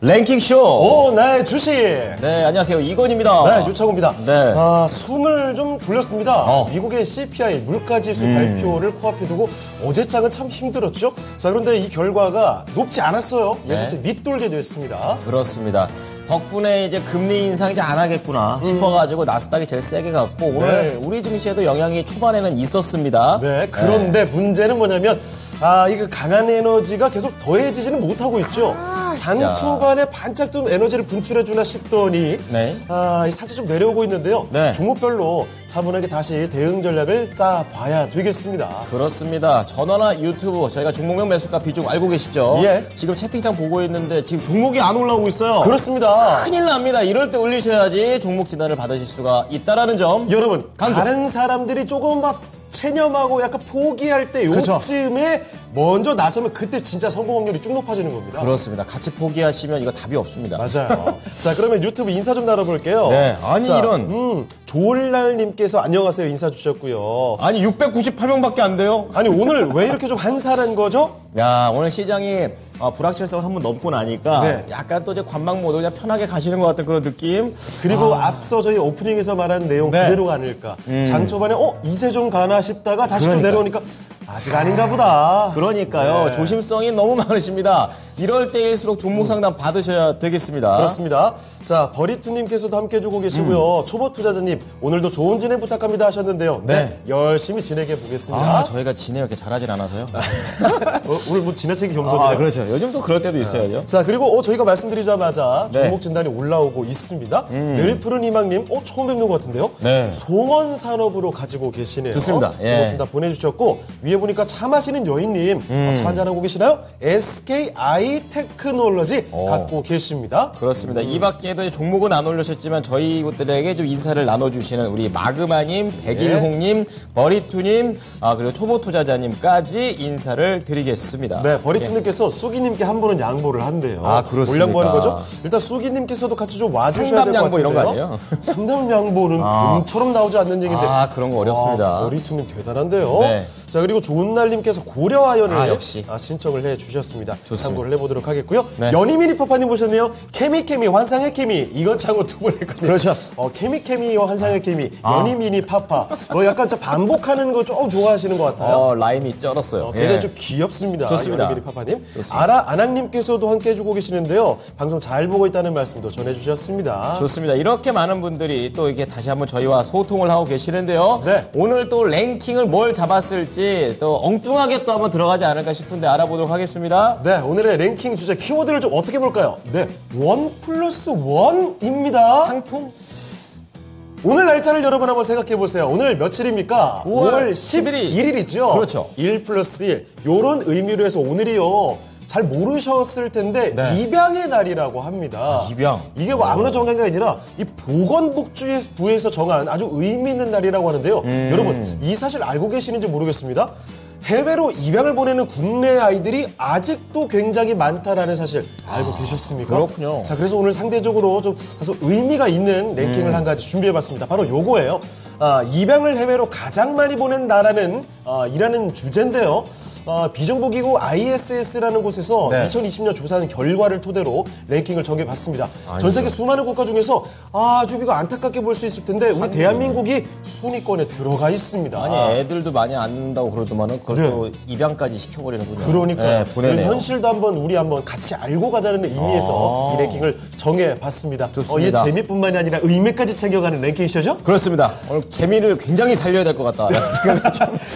랭킹쇼. 오, 네, 주식. 네, 안녕하세요. 이건입니다. 네, 유창호입니다. 네. 숨을 좀 돌렸습니다. 미국의 CPI, 물가지수 발표를 코앞에 두고 어제장은 참 힘들었죠? 자, 그런데 이 결과가 높지 않았어요. 예상치 밑돌게 됐습니다. 그렇습니다. 덕분에 이제 금리 인상 이제 안 하겠구나 싶어가지고 나스닥이 제일 세게 갔고 오늘 우리 증시에도 영향이 초반에는 있었습니다. 네, 그런데 문제는 뭐냐면 이거 강한 에너지가 계속 더해지지는 못하고 있죠. 장 초반에 반짝 좀 에너지를 분출해주나 싶더니 살짝 좀 내려오고 있는데요. 종목별로 차분하게 다시 대응 전략을 짜봐야 되겠습니다. 그렇습니다. 전화나 유튜브 저희가 종목명 매수가 비중 알고 계시죠? 예. 지금 채팅창 보고 있는데 지금 종목이 안 올라오고 있어요. 그렇습니다. 큰일 납니다. 이럴 때 올리셔야지 종목 진단을 받으실 수가 있다라는 점. 여러분, 다른 사람들이 조금 막 체념하고 약간 포기할 때 요쯤에 먼저 나서면 그때 진짜 성공 확률이 쭉 높아지는 겁니다. 그렇습니다. 같이 포기하시면 이거 답이 없습니다. 맞아요. 자, 그러면 유튜브 인사 좀 나눠볼게요. 네, 아니 이런. 조을날님께서 안녕하세요 인사 주셨고요. 아니 698명밖에 안 돼요? 아니 오늘 왜 이렇게 좀 한산한 거죠? 야, 오늘 시장이 불확실성을 한번 넘고 나니까 약간 또 이제 관망 모드 그냥 편하게 가시는 것 같은 그런 느낌. 그리고 앞서 저희 오프닝에서 말한 내용 그대로가 아닐까. 장 초반에 이제 좀 가나 싶다가 다시 좀 내려오니까 아직 아닌가 보다. 그러니까요. 조심성이 너무 많으십니다. 이럴 때일수록 종목 상담 받으셔야 되겠습니다. 그렇습니다. 자, 버리투님께서도 함께 해주고 계시고요. 초보 투자자님 오늘도 좋은 진행 부탁합니다 하셨는데요. 네, 열심히 진행해 보겠습니다. 저희가 진행 이렇게 잘하진 않아서요. 오늘 뭐 지나치기 겸손이라. 그렇죠. 요즘 또 그럴 때도 있어야죠. 자, 그리고 저희가 말씀드리자마자 종목 진단이 올라오고 있습니다. 늘 푸른 희망님, 처음 뵙는 것 같은데요. 송원 산업으로 가지고 계시네요. 좋습니다. 종목 진단 보내주셨고 위에 보니까 차 마시는 여인님 차 한잔하고 계시나요? SKI 테크놀로지 갖고 계십니다. 그렇습니다. 이 밖에도 종목은 안 올려주셨지만 저희들에게 좀 인사를 나눠주시는 우리 마그마님, 백일홍님, 버리투님, 그리고 초보 투자자님까지 인사를 드리겠습니다. 네, 버리투님께서 쑥이님께 한 번은 양보를 한대요. 그렇습니다. 뭘 양보하는 거죠? 일단 쑥이님께서도 같이 좀 와주셔야 될 것 같은데요. 상담 양보 이런 거 아니에요? 상담 양보는 좀처럼 나오지 않는 얘기인데. 그런 거 어렵습니다. 버리투님 대단한데요. 자, 그리고 좋은날님께서 고려아연을 역시 신청을 해주셨습니다. 좋습니다. 참고를 해보도록 하겠고요. 연희미니퍼파님 보셨네요. 케미케미 환상의 케미 이거 참고 두 번 했거든요. 그렇죠. 케미케미와 환상의 케미 연희미니파파 약간 반복하는 거 좀 좋아하시는 것 같아요. 라임이 쩔었어요. 굉장히 좀 귀엽습니다. 좋습니다. 연희미니파파님. 아낙님께서도 함께 해주고 계시는데요. 방송 잘 보고 있다는 말씀도 전해주셨습니다. 좋습니다. 이렇게 많은 분들이 또 이렇게 다시 한번 저희와 소통을 하고 계시는데요. 오늘 또 랭킹을 뭘 잡았을지 또 엉뚱하게 또 한번 들어가지 않을까 싶은데 알아보도록 하겠습니다. 네, 오늘의 랭킹 주제 키워드를 좀 어떻게 볼까요? 네, 1+1입니다. 상품? 오늘 날짜를 여러분 한번 생각해 보세요. 오늘 며칠입니까? 5월 11일이죠. 그렇죠. 1+1. 요런 의미로 해서 오늘이요. 잘 모르셨을 텐데 입양의 날이라고 합니다. 입양. 이게 뭐 아무나 정한 게 아니라 이 보건복지부에서 정한 아주 의미 있는 날이라고 하는데요. 여러분 이 사실 알고 계시는지 모르겠습니다. 해외로 입양을 보내는 국내 아이들이 아직도 굉장히 많다라는 사실 알고 계셨습니까? 그렇군요. 자, 그래서 오늘 상대적으로 좀 다소 의미가 있는 랭킹을 한 가지 준비해봤습니다. 바로 요거예요. 입양을 해외로 가장 많이 보낸 나라는 이라는 주제인데요. 비정보기구 ISS라는 곳에서 2020년 조사한 결과를 토대로 랭킹을 정해봤습니다. 전 세계 수많은 국가 중에서 좀 이거 안타깝게 볼 수 있을 텐데 우리 대한민국이 순위권에 들어가 있습니다. 아니 애들도 많이 안 낳는다고 그러더만은 그것도 입양까지 시켜버리는군요. 그러니까요. 이런 현실도 우리 한번 같이 알고 가자는 의미에서 이 랭킹을 정해봤습니다. 좋습니다. 이 재미뿐만이 아니라 의미까지 챙겨가는 랭킹이시죠? 그렇습니다. 오늘 재미를 굉장히 살려야 될 것 같다.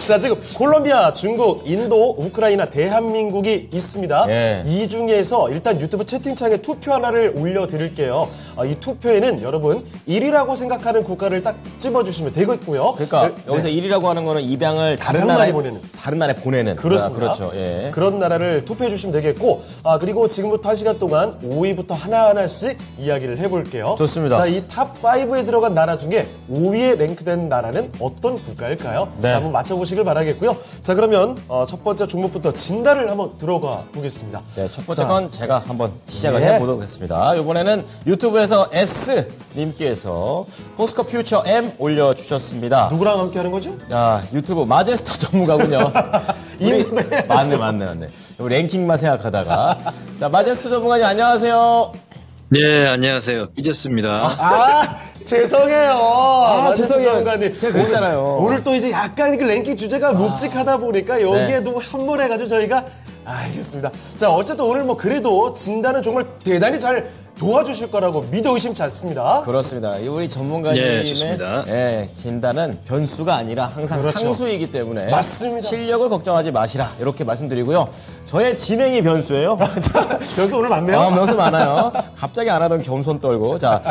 자, 지금 콜롬비아, 중국, 인도, 우크라이나, 대한민국이 있습니다. 이 중에서 일단 유튜브 채팅창에 투표 하나를 올려드릴게요. 이 투표에는 여러분 1위라고 생각하는 국가를 딱 집어주시면 되겠고요. 그러니까 여기서 1위라고 하는 거는 입양을 다른 나라에 보내는. 그렇습니다. 그렇죠. 그런 나라를 투표해 주시면 되겠고, 그리고 지금부터 1시간 동안 5위부터 하나하나씩 이야기를 해볼게요. 좋습니다. 자, 이 탑 5에 들어간 나라 중에 5위에 랭크된 나라는 어떤 국가일까요? 자, 한번 맞춰보시길 바라겠고요. 자, 그러면 첫 번째 종목부터 진단을 한번 들어가 보겠습니다. 네, 첫 번째 건 제가 한번 시작을 해보도록 하겠습니다. 이번에는 유튜브에서 S님께서 포스코 퓨처 M 올려주셨습니다. 누구랑 함께 하는 거죠? 유튜브 마제스터 전문가군요. 맞네. 랭킹만 생각하다가. 자, 마제스터 전문가님 안녕하세요. 네, 안녕하세요. 삐졌습니다. 죄송해요. 죄송해요. 전문가님. 제가 그랬잖아요. 오늘 또 이제 약간 그 랭킹 주제가 묵직하다 보니까 여기에도 현몰해가지고 저희가 알겠습니다. 자, 어쨌든 오늘 뭐 그래도 진단은 정말 대단히 잘 도와주실 거라고 믿어 의심치 않습니다. 그렇습니다. 우리 전문가님의 좋습니다. 진단은 변수가 아니라 항상 그렇죠. 상수이기 때문에 맞습니다. 실력을 걱정하지 마시라 이렇게 말씀드리고요. 저의 진행이 변수예요. 변수 오늘 많네요. 변수 많아요. 갑자기 안 하던 겸손 떨고. 자,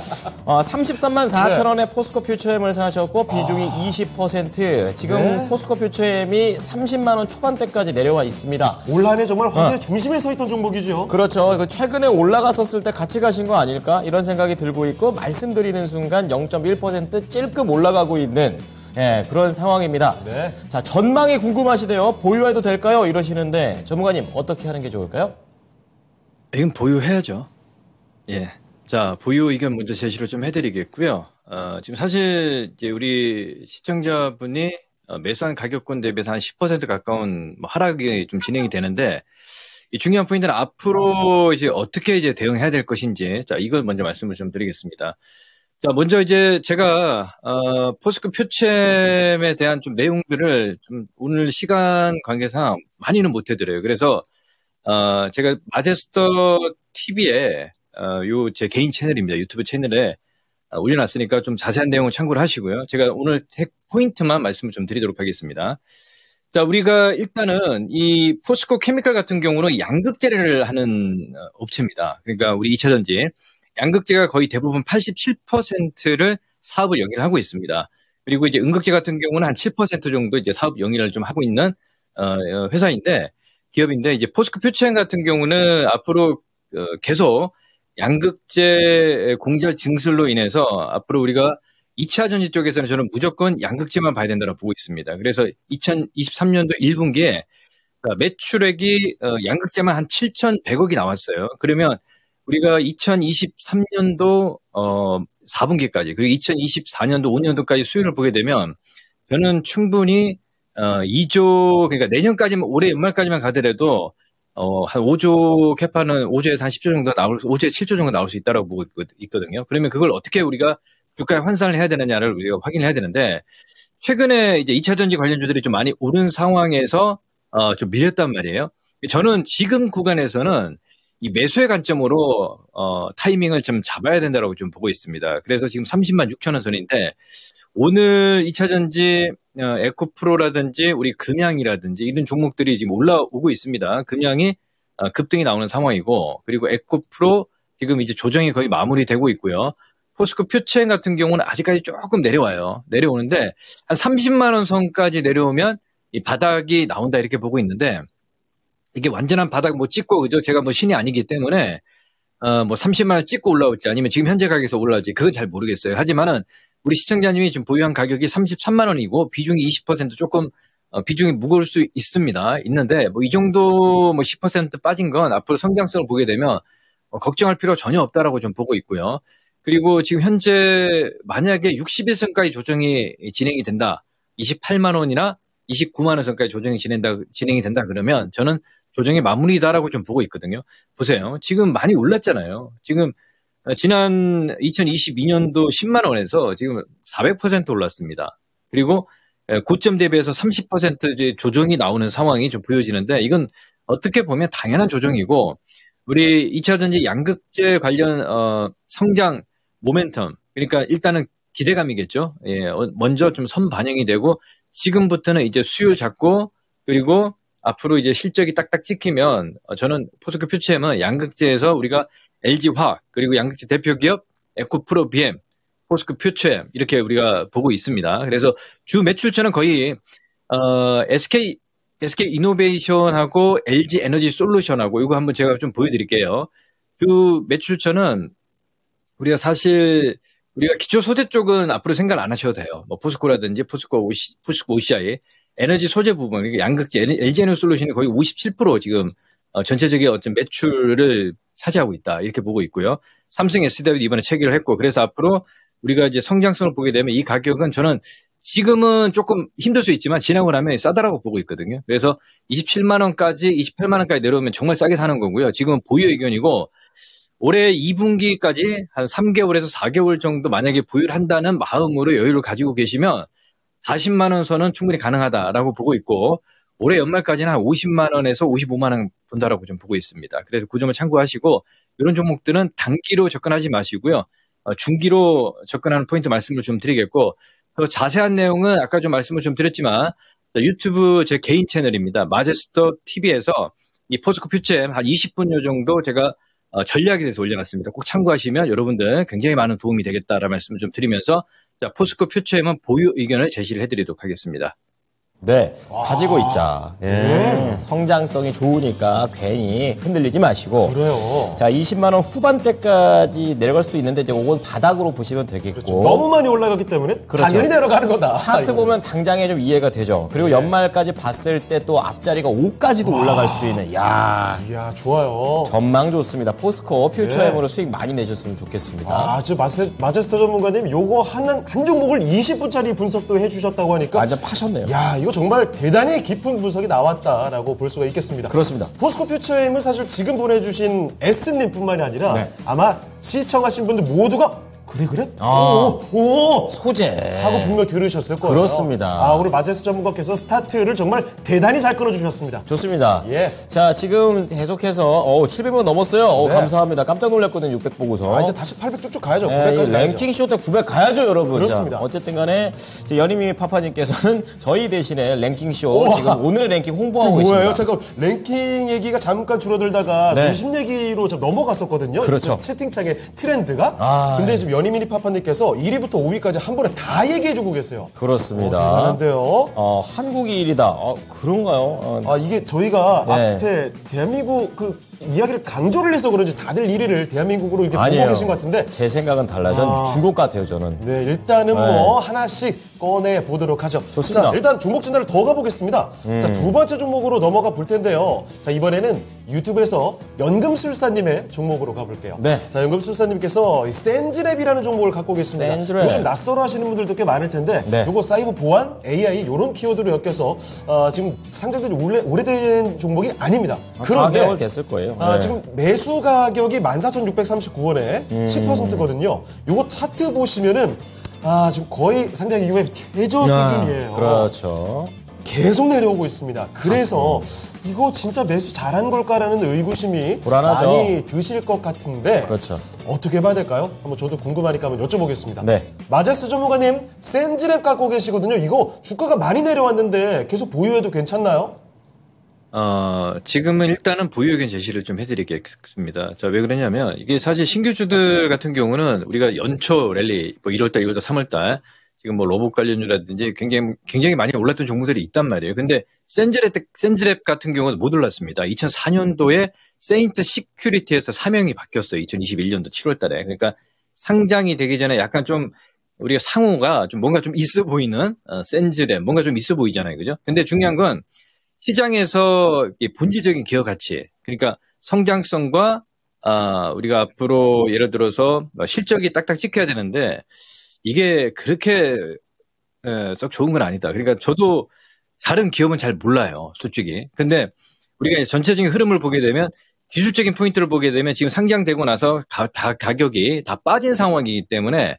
33만 4천 원에 포스코 퓨처엠을 사셨고 비중이 20%. 지금 포스코 퓨처엠이 30만 원 초반대까지 내려와 있습니다. 올 한 해 정말 화제의 중심에 서 있던 종목이죠. 그렇죠. 최근에 올라갔었을 때 같이 가신 거 아닐까? 이런 생각이 들고 있고 말씀드리는 순간 0.1% 찔끔 올라가고 있는 그런 상황입니다. 네. 자, 전망이 궁금하시대요. 보유해도 될까요? 이러시는데 전문가님 어떻게 하는 게 좋을까요? 이건 보유해야죠. 예. 자, 보유 의견 먼저 제시를 좀 해드리겠고요. 지금 사실 이제 우리 시청자분이 매수한 가격권 대비해서 한 10% 가까운 하락이 좀 진행이 되는데 이 중요한 포인트는 앞으로 이제 어떻게 이제 대응해야 될 것인지, 자, 이걸 먼저 말씀을 좀 드리겠습니다. 자, 먼저 이제 제가, 포스코 퓨처엠에 대한 좀 내용들을 좀 오늘 시간 관계상 많이는 못 해드려요. 그래서, 제가 마제스터 TV에, 요 제 개인 채널입니다. 유튜브 채널에 올려놨으니까 좀 자세한 내용을 참고를 하시고요. 제가 오늘 핵 포인트만 말씀을 좀 드리도록 하겠습니다. 자, 우리가 일단은 이 포스코 케미칼 같은 경우는 양극재를 하는 업체입니다. 그러니까 우리 2차전지 양극재가 거의 대부분 87%를 사업을 영위를 하고 있습니다. 그리고 이제 음극재 같은 경우는 한 7% 정도 이제 사업 영위를 좀 하고 있는 회사인데 기업인데 이제 포스코 퓨처엠 같은 경우는 앞으로 계속 양극재 공절 증설로 인해서 앞으로 우리가 2차 전지 쪽에서는 저는 무조건 양극재만 봐야 된다고 보고 있습니다. 그래서 2023년도 1분기에 매출액이 양극재만 한 7,100억이 나왔어요. 그러면 우리가 2023년도 4분기까지 그리고 2024년도 5년도까지 수익을 보게 되면 저는 충분히 2조 그러니까 내년까지만 올해 연말까지만 가더라도 한 5조 캐파는 5조에서 한 10조 정도 5조에 7조 정도 나올 수 있다고 보고 있거든요. 그러면 그걸 어떻게 우리가 주가에 환산을 해야 되느냐를 우리가 확인해야 되는데 최근에 이제 2차 전지 관련주들이 좀 많이 오른 상황에서 좀 밀렸단 말이에요. 저는 지금 구간에서는 이 매수의 관점으로 타이밍을 좀 잡아야 된다고 좀 보고 있습니다. 그래서 지금 30만 6천 원 선인데 오늘 2차 전지 에코프로라든지 우리 금양이라든지 이런 종목들이 지금 올라오고 있습니다. 금양이 급등이 나오는 상황이고 그리고 에코프로 지금 이제 조정이 거의 마무리되고 있고요. 포스코 퓨처엠 같은 경우는 아직까지 조금 내려와요. 내려오는데 한 30만 원 선까지 내려오면 이 바닥이 나온다 이렇게 보고 있는데 이게 완전한 바닥 뭐 찍고 그죠? 제가 뭐 신이 아니기 때문에 뭐 30만 원 찍고 올라올지 아니면 지금 현재 가격에서 올라올지 그건 잘 모르겠어요. 하지만은 우리 시청자님이 지금 보유한 가격이 33만 원이고 비중이 20% 조금 비중이 무거울 수 있습니다. 있는데 뭐 이 정도 뭐 10% 빠진 건 앞으로 성장성을 보게 되면 걱정할 필요 전혀 없다라고 좀 보고 있고요. 그리고 지금 현재 만약에 61선까지 조정이 진행이 된다. 28만 원이나 29만 원 선까지 조정이 진행이 된다 그러면 저는 조정이 마무리다라고 좀 보고 있거든요. 보세요. 지금 많이 올랐잖아요. 지금 지난 2022년도 10만 원에서 지금 400% 올랐습니다. 그리고 고점 대비해서 30% 조정이 나오는 상황이 좀 보여지는데 이건 어떻게 보면 당연한 조정이고 우리 2차 전지 양극재 관련 성장 모멘텀 그러니까 일단은 기대감이겠죠. 예, 먼저 좀 선반영이 되고 지금부터는 이제 수요 잡고 그리고 앞으로 이제 실적이 딱딱 찍히면 저는 포스코 퓨처엠은 양극재에서 우리가 LG화학 그리고 양극재 대표 기업 에코프로 BM, 포스코 퓨처엠 이렇게 우리가 보고 있습니다. 그래서 주 매출처는 거의 SK 이노베이션하고 LG 에너지 솔루션하고 이거 한번 제가 좀 보여드릴게요. 주 매출처는 우리가 사실 우리가 기초 소재 쪽은 앞으로 생각 안 하셔도 돼요. 뭐 포스코라든지 포스코 OCI 에너지 소재 부분, 그러니까 양극재, LG에너솔루션이 거의 57% 지금 전체적인 어떤 매출을 차지하고 있다. 이렇게 보고 있고요. 삼성 SDI도 이번에 체결을 했고, 그래서 앞으로 우리가 이제 성장성을 보게 되면 이 가격은 저는 지금은 조금 힘들 수 있지만 지나고 나면 싸다라고 보고 있거든요. 그래서 27만 원까지, 28만 원까지 내려오면 정말 싸게 사는 거고요. 지금은 보유 의견이고 올해 2분기까지 한 3개월에서 4개월 정도 만약에 보유를 한다는 마음으로 여유를 가지고 계시면 40만 원 선은 충분히 가능하다라고 보고 있고 올해 연말까지는 한 50만 원에서 55만 원 본다라고 좀 보고 있습니다. 그래서 그 점을 참고하시고 이런 종목들은 단기로 접근하지 마시고요. 중기로 접근하는 포인트 말씀을 좀 드리겠고 자세한 내용은 아까 좀 말씀을 좀 드렸지만 유튜브 제 개인 채널입니다. 마제스터 TV에서 이 포스코 퓨처엠 한 20분여 정도 제가 전략에 대해서 올려놨습니다. 꼭 참고하시면 여러분들 굉장히 많은 도움이 되겠다라는 말씀을 좀 드리면서 자, 포스코 퓨처엠은 보유 의견을 제시를 해드리도록 하겠습니다. 네, 가지고 있자. 성장성이 좋으니까 괜히 흔들리지 마시고. 그래요. 자, 20만 원 후반대까지 내려갈 수도 있는데 이제 그건 바닥으로 보시면 되겠고. 그렇죠. 너무 많이 올라가기 때문에 그렇죠. 당연히 내려가는 거다. 차트 보면 당장에 좀 이해가 되죠. 그리고 연말까지 봤을 때 또 앞자리가 5까지도 올라갈 수 있는. 이야, 좋아요. 전망 좋습니다. 포스코 퓨처엠으로 수익 많이 내셨으면 좋겠습니다. 마제스터 전문가님 요거 한 종목을 20분짜리 분석도 해주셨다고 하니까 완전 파셨네요. 야, 이거 정말 대단히 깊은 분석이 나왔다라고 볼 수가 있겠습니다. 그렇습니다. 포스코 퓨처엠은 사실 지금 보내주신 S님뿐만이 아니라 네. 아마 시청하신 분들 모두가 그래? 소재. 하고 분명 들으셨을 거예요. 그렇습니다. 오늘 마제스 전문가께서 스타트를 정말 대단히 잘 끊어주셨습니다. 좋습니다. 예. 자, 지금 계속해서 700번 넘었어요. 네. 감사합니다. 깜짝 놀랐거든요. 600 보고서. 이제 다시 800 쭉쭉 가야죠. 네, 900까지 랭킹 쇼 때 900 가야죠, 여러분. 그렇습니다. 자, 어쨌든 간에 연희미 파파님께서는 저희 대신에 랭킹 쇼 지금 오늘의 랭킹 홍보하고 계십니다. 뭐예요? 잠깐 랭킹 얘기가 잠깐 줄어들다가 네. 도심 얘기로 좀 넘어갔었거든요. 그렇죠. 그 채팅창에 트렌드가. 근데 지금 연희미니 파파님께서 1위부터 5위까지 한 번에 다 얘기해주고 계세요. 그렇습니다. 대단한데요. 한국이 1위다. 그런가요? 이게 저희가 네. 앞에 대한민국 이야기를 강조를 해서 그런지 다들 1위를 대한민국으로 이렇게 아니에요. 보고 계신 것 같은데. 제 생각은 달라요. 전 중국 같아요, 저는. 네, 일단은 하나씩 꺼내 보도록 하죠. 좋습니다. 자, 일단 종목 진단을 더 가보겠습니다. 자, 두 번째 종목으로 넘어가 볼 텐데요. 자, 이번에는 유튜브에서 연금술사님의 종목으로 가볼게요. 네. 자, 연금술사님께서 이 센즈랩이라는 종목을 갖고 계십니다. 센즈랩. 요즘 낯설어 하시는 분들도 꽤 많을 텐데, 네. 요거 사이버 보안, AI 이런 키워드로 엮여서 지금 상장된 지 오래된 종목이 아닙니다. 그런데 4개월 됐을 거예요. 네. 지금 매수 가격이 14,639원에 10%거든요. 요거 차트 보시면은 지금 거의 상장 이후에 최저 수준이에요. 그렇죠. 계속 내려오고 있습니다. 그래서 이거 진짜 매수 잘한 걸까라는 의구심이 불안하죠. 많이 드실 것 같은데 그렇죠. 어떻게 봐야 될까요? 한번 저도 궁금하니까 한번 여쭤보겠습니다. 네. 마제스 전문가님 센즈랩 갖고 계시거든요. 이거 주가가 많이 내려왔는데 계속 보유해도 괜찮나요? 지금은 일단은 보유 의견 제시를 좀 해드리겠습니다. 자, 왜 그러냐면 이게 사실 신규주들 같은 경우는 우리가 연초 랠리, 1월달, 2월달, 3월달 지금 로봇 관련주라든지 굉장히 많이 올랐던 종목들이 있단 말이에요. 근데 센즈랩 같은 경우는 못 올랐습니다. 2004년도에 세인트 시큐리티에서 사명이 바뀌었어요. 2021년도 7월달에. 그러니까 상장이 되기 전에 약간 좀 우리가 상호가 좀 뭔가 좀 있어 보이는 센즈랩, 뭔가 좀 있어 보이잖아요, 그죠? 근데 중요한 건 시장에서 본질적인 기업 가치, 그러니까 성장성과 우리가 앞으로 예를 들어서 실적이 딱딱 찍혀야 되는데 이게 그렇게 썩 좋은 건 아니다. 그러니까 저도 다른 기업은 잘 몰라요, 솔직히. 근데 우리가 전체적인 흐름을 보게 되면 기술적인 포인트를 보게 되면 지금 상장되고 나서 가격이 다 빠진 상황이기 때문에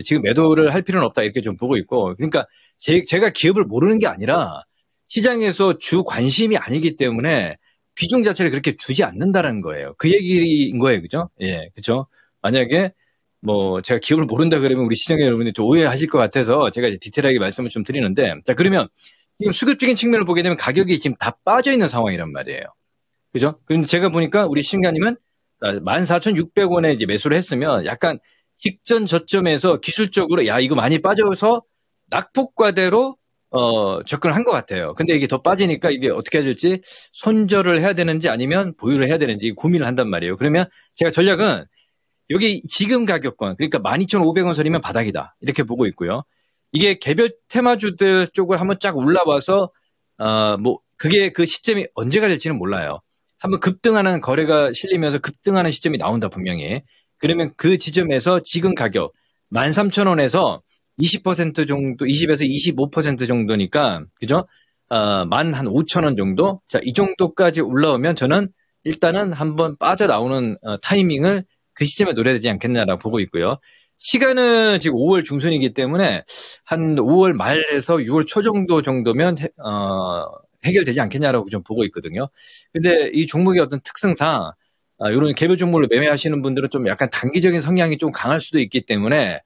지금 매도를 할 필요는 없다 이렇게 좀 보고 있고, 그러니까 제가 기업을 모르는 게 아니라 시장에서 주 관심이 아니기 때문에 비중 자체를 그렇게 주지 않는다는 거예요. 그 얘기인 거예요. 그죠? 예, 그죠? 만약에 제가 기업을 모른다 그러면 우리 시청자 여러분들이 좀 오해하실 것 같아서 제가 이제 디테일하게 말씀을 좀 드리는데, 자, 그러면 지금 수급적인 측면을 보게 되면 가격이 지금 다 빠져 있는 상황이란 말이에요. 그죠? 그런데 제가 보니까 우리 시청자님은 14,600원에 이제 매수를 했으면 약간 직전 저점에서 기술적으로 이거 많이 빠져서 낙폭과대로 접근을 한 것 같아요. 근데 이게 더 빠지니까 이게 어떻게 해야 될지 손절을 해야 되는지 아니면 보유를 해야 되는지 고민을 한단 말이에요. 그러면 제가 전략은 여기 지금 가격권, 그러니까 12,500원 선이면 바닥이다. 이렇게 보고 있고요. 이게 개별 테마주들 쪽을 한번 쫙 올라와서 그게 그 시점이 언제가 될지는 몰라요. 한번 급등하는 거래가 실리면서 급등하는 시점이 나온다 분명히. 그러면 그 지점에서 지금 가격 13,000원에서 20% 정도, 20에서 25% 정도니까 그죠? 만 한 5,000원 정도. 자, 이 정도까지 올라오면 저는 일단은 한번 빠져나오는 타이밍을 그 시점에 노려야 되지 않겠냐라고 보고 있고요. 시간은 지금 5월 중순이기 때문에 한 5월 말에서 6월 초 정도면 해결되지 않겠냐라고 좀 보고 있거든요. 근데 이 종목의 어떤 특성상 이런 개별 종목을 매매하시는 분들은 좀 약간 단기적인 성향이 좀 강할 수도 있기 때문에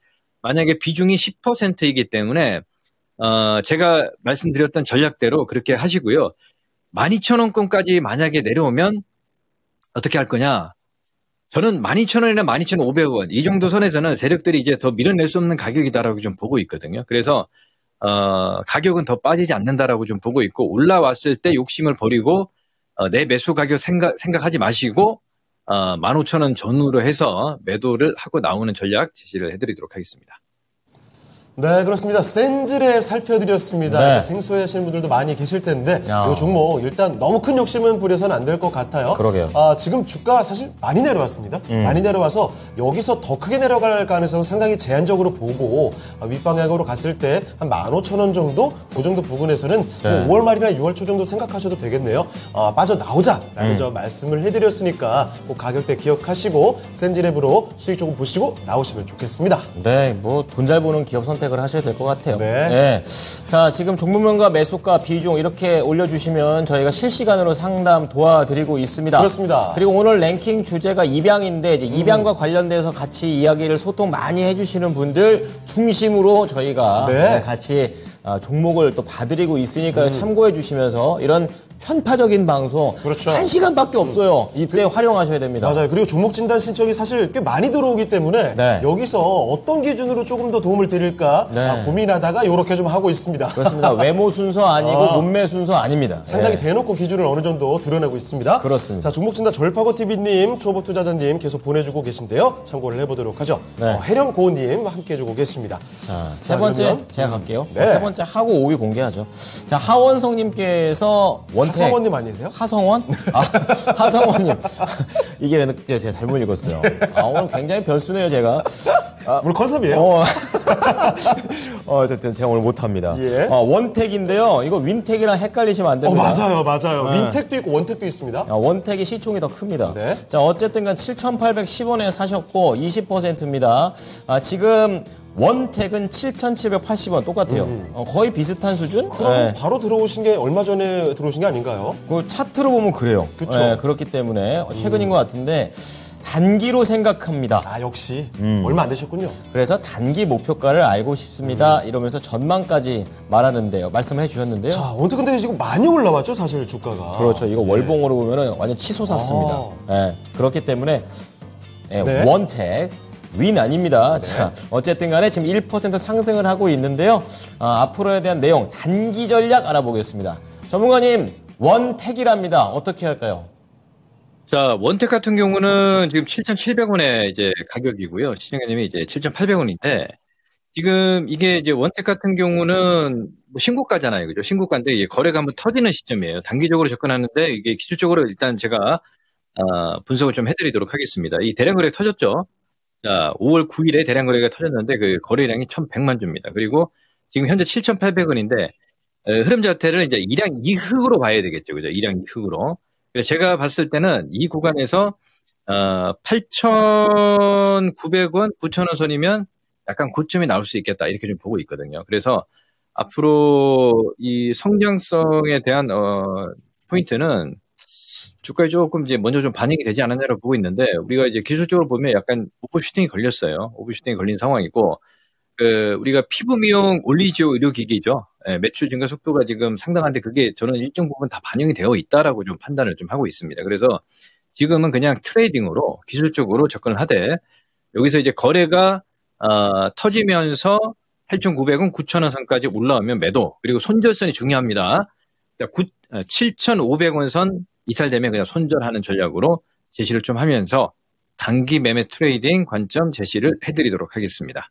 만약에 비중이 10%이기 때문에 제가 말씀드렸던 전략대로 그렇게 하시고요. 12,000원권까지 만약에 내려오면 어떻게 할 거냐? 저는 12,000원이나 12,500원 이 정도 선에서는 세력들이 이제 더 밀어낼 수 없는 가격이다라고 좀 보고 있거든요. 그래서 가격은 더 빠지지 않는다라고 좀 보고 있고 올라왔을 때 욕심을 버리고 내 매수 가격 생각하지 마시고 15,000원 전후로 해서 매도를 하고 나오는 전략 제시를 해드리도록 하겠습니다. 네, 그렇습니다. 센즈랩 살펴드렸습니다. 네. 생소해하시는 분들도 많이 계실 텐데 야. 이 종목 일단 너무 큰 욕심은 부려서는 안 될 것 같아요. 그러게요. 지금 주가 사실 많이 내려왔습니다. 많이 내려와서 여기서 더 크게 내려갈 가능성은 상당히 제한적으로 보고 윗방향으로 갔을 때 한 15,000원 정도? 그 정도 부근에서는 네. 5월 말이나 6월 초 정도 생각하셔도 되겠네요. 빠져나오자라는 점 말씀을 해드렸으니까 꼭 가격대 기억하시고 센즈랩으로 수익 조금 보시고 나오시면 좋겠습니다. 네, 뭐 돈 잘 버는 기업 선택을 하셔야 될 것 같아요. 네. 자, 지금 종목명과 매수가 비중 이렇게 올려주시면 저희가 실시간으로 상담 도와드리고 있습니다. 그렇습니다. 그리고 오늘 랭킹 주제가 입양인데 이제 입양과 관련돼서 같이 이야기를 소통 많이 해주시는 분들 중심으로 저희가 네. 같이 종목을 또 봐드리고 있으니까요. 참고해 주시면서 이런 편파적인 방송 그렇죠. 1시간밖에 없어요. 이때 활용하셔야 됩니다. 맞아요. 그리고 종목 진단 신청이 사실 꽤 많이 들어오기 때문에 네. 여기서 어떤 기준으로 조금 더 도움을 드릴까 네. 고민하다가 이렇게 좀 하고 있습니다. 그렇습니다. 외모 순서 아니고 몸매 순서 아닙니다. 상당히 네. 대놓고 기준을 어느 정도 드러내고 있습니다. 그렇습니다. 자, 종목진단 졸파고TV님, 초보투자자님 계속 보내주고 계신데요. 참고를 해보도록 하죠. 네. 해령고님 함께 해주고 계십니다. 세 번째 그러면, 제가 갈게요. 네. 세 번째 하고 5위 공개하죠. 자, 하원성님께서 원택 하성원님 아니세요? 하성원? 하성원님. 이게 제가 잘못 읽었어요. 오늘 굉장히 변수네요, 제가. 우리 컨셉이에요. 어쨌든 제가 오늘 못합니다. 예. 원택인데요. 이거 윈택이랑 헷갈리시면 안 됩니다. 맞아요. 윈택도 있고 원택도 있습니다. 원택이 시총이 더 큽니다. 네. 자, 어쨌든 간 7,810원에 사셨고 20%입니다. 지금 원택은 7,780원 똑같아요. 거의 비슷한 수준? 그럼 네. 바로 들어오신 게 얼마 전에 들어오신 게 아닌가요? 그 차트로 보면 그래요. 그쵸. 네, 그렇기 때문에 최근인 것 같은데 단기로 생각합니다. 역시 얼마 안 되셨군요. 그래서 단기 목표가를 알고 싶습니다. 이러면서 전망까지 말하는데요. 말씀을 해주셨는데요. 자, 원택 근데 지금 많이 올라왔죠, 사실 주가가. 그렇죠. 이거 월봉으로 보면은 완전 치솟았습니다. 네, 그렇기 때문에 원택 윈 아닙니다. 자, 어쨌든 간에 지금 1% 상승을 하고 있는데요. 앞으로에 대한 내용 단기 전략 알아보겠습니다. 전문가님, 원택이랍니다. 어떻게 할까요? 자, 원택 같은 경우는 지금 7,700원의 이제 가격이고요. 시청자님이 이제 7,800원인데 지금 이게 이제 원택 같은 경우는 뭐 신고가잖아요. 그죠? 신고가인데 이게 거래가 한번 터지는 시점이에요. 단기적으로 접근하는데 이게 기술적으로 일단 제가 분석을 좀 해드리도록 하겠습니다. 이 대량 거래 터졌죠. 자, 5월 9일에 대량 거래가 터졌는데 그 거래량이 1,100만 주입니다. 그리고 지금 현재 7,800원인데 흐름 자체를 이제 일양 이흑으로 봐야 되겠죠. 그죠? 일양 이흑으로. 그래서 제가 봤을 때는 이 구간에서 8,900원, 9,000원 선이면 약간 고점이 나올 수 있겠다. 이렇게 좀 보고 있거든요. 그래서 앞으로 이 성장성에 대한 포인트는 주가에 조금 이제 먼저 좀 반영이 되지 않았냐고 보고 있는데 우리가 이제 기술적으로 보면 약간 오버슈팅이 걸렸어요. 오버슈팅이 걸린 상황이고 우리가 피부 미용 올리지오 의료기기죠. 매출 증가 속도가 지금 상당한데 그게 저는 일정 부분 다 반영이 되어 있다라고 좀 판단을 좀 하고 있습니다. 그래서 지금은 그냥 트레이딩으로 기술적으로 접근을 하되 여기서 이제 거래가 터지면서 8,900원, 9,000원 선까지 올라오면 매도 그리고 손절선이 중요합니다. 7,500원 선 이탈되면 그냥 손절하는 전략으로 제시를 좀 하면서 단기 매매 트레이딩 관점 제시를 해드리도록 하겠습니다.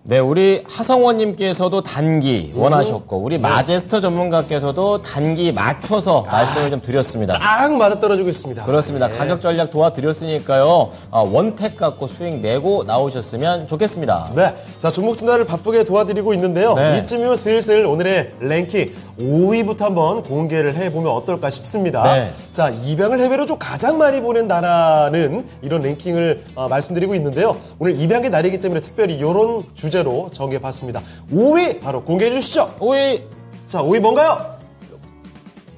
네, 우리 하성원님께서도 단기 원하셨고, 우리 마제스터 전문가께서도 단기 맞춰서 말씀을 좀 드렸습니다. 딱 맞아떨어지고 있습니다. 그렇습니다. 가격 전략 도와드렸으니까요. 원택 갖고 수익 내고 나오셨으면 좋겠습니다. 네. 자, 종목 진단을 바쁘게 도와드리고 있는데요. 네. 이쯤이면 슬슬 오늘의 랭킹 5위부터 한번 공개를 해보면 어떨까 싶습니다. 네. 자, 입양을 해외로 좀 가장 많이 보낸 나라는 이런 랭킹을 말씀드리고 있는데요. 오늘 입양의 날이기 때문에 특별히 이런 주제로 정해봤습니다. 5위 바로 공개해 주시죠. 5위. 자, 5위 뭔가요?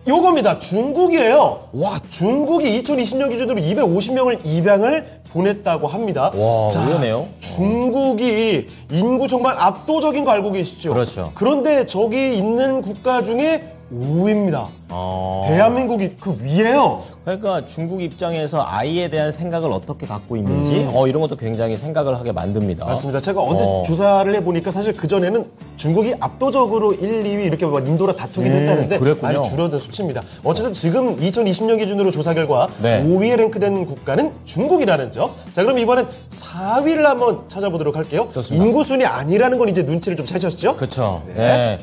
요겁니다. 중국이에요. 와, 중국이 2020년 기준으로 250명을 입양을 보냈다고 합니다. 와, 의외네요. 중국이 인구 정말 압도적인 거 알고 계시죠? 그렇죠. 그런데 저기 있는 국가 중에 5위입니다. 대한민국이 그 위에요. 그러니까 중국 입장에서 아이에 대한 생각을 어떻게 갖고 있는지 이런 것도 굉장히 생각을 하게 만듭니다. 맞습니다. 제가 언제 조사를 해보니까 사실 그전에는 중국이 압도적으로 1, 2위 이렇게 막 인도랑 다투긴 했다는데 그랬군요. 많이 줄어든 수치입니다. 어쨌든 지금 2020년 기준으로 조사 결과 네. 5위에 랭크된 국가는 중국이라는 점. 자, 그럼 이번엔 4위를 한번 찾아보도록 할게요. 좋습니다. 인구순이 아니라는 건 이제 눈치를 좀 채셨죠? 그렇죠. 네.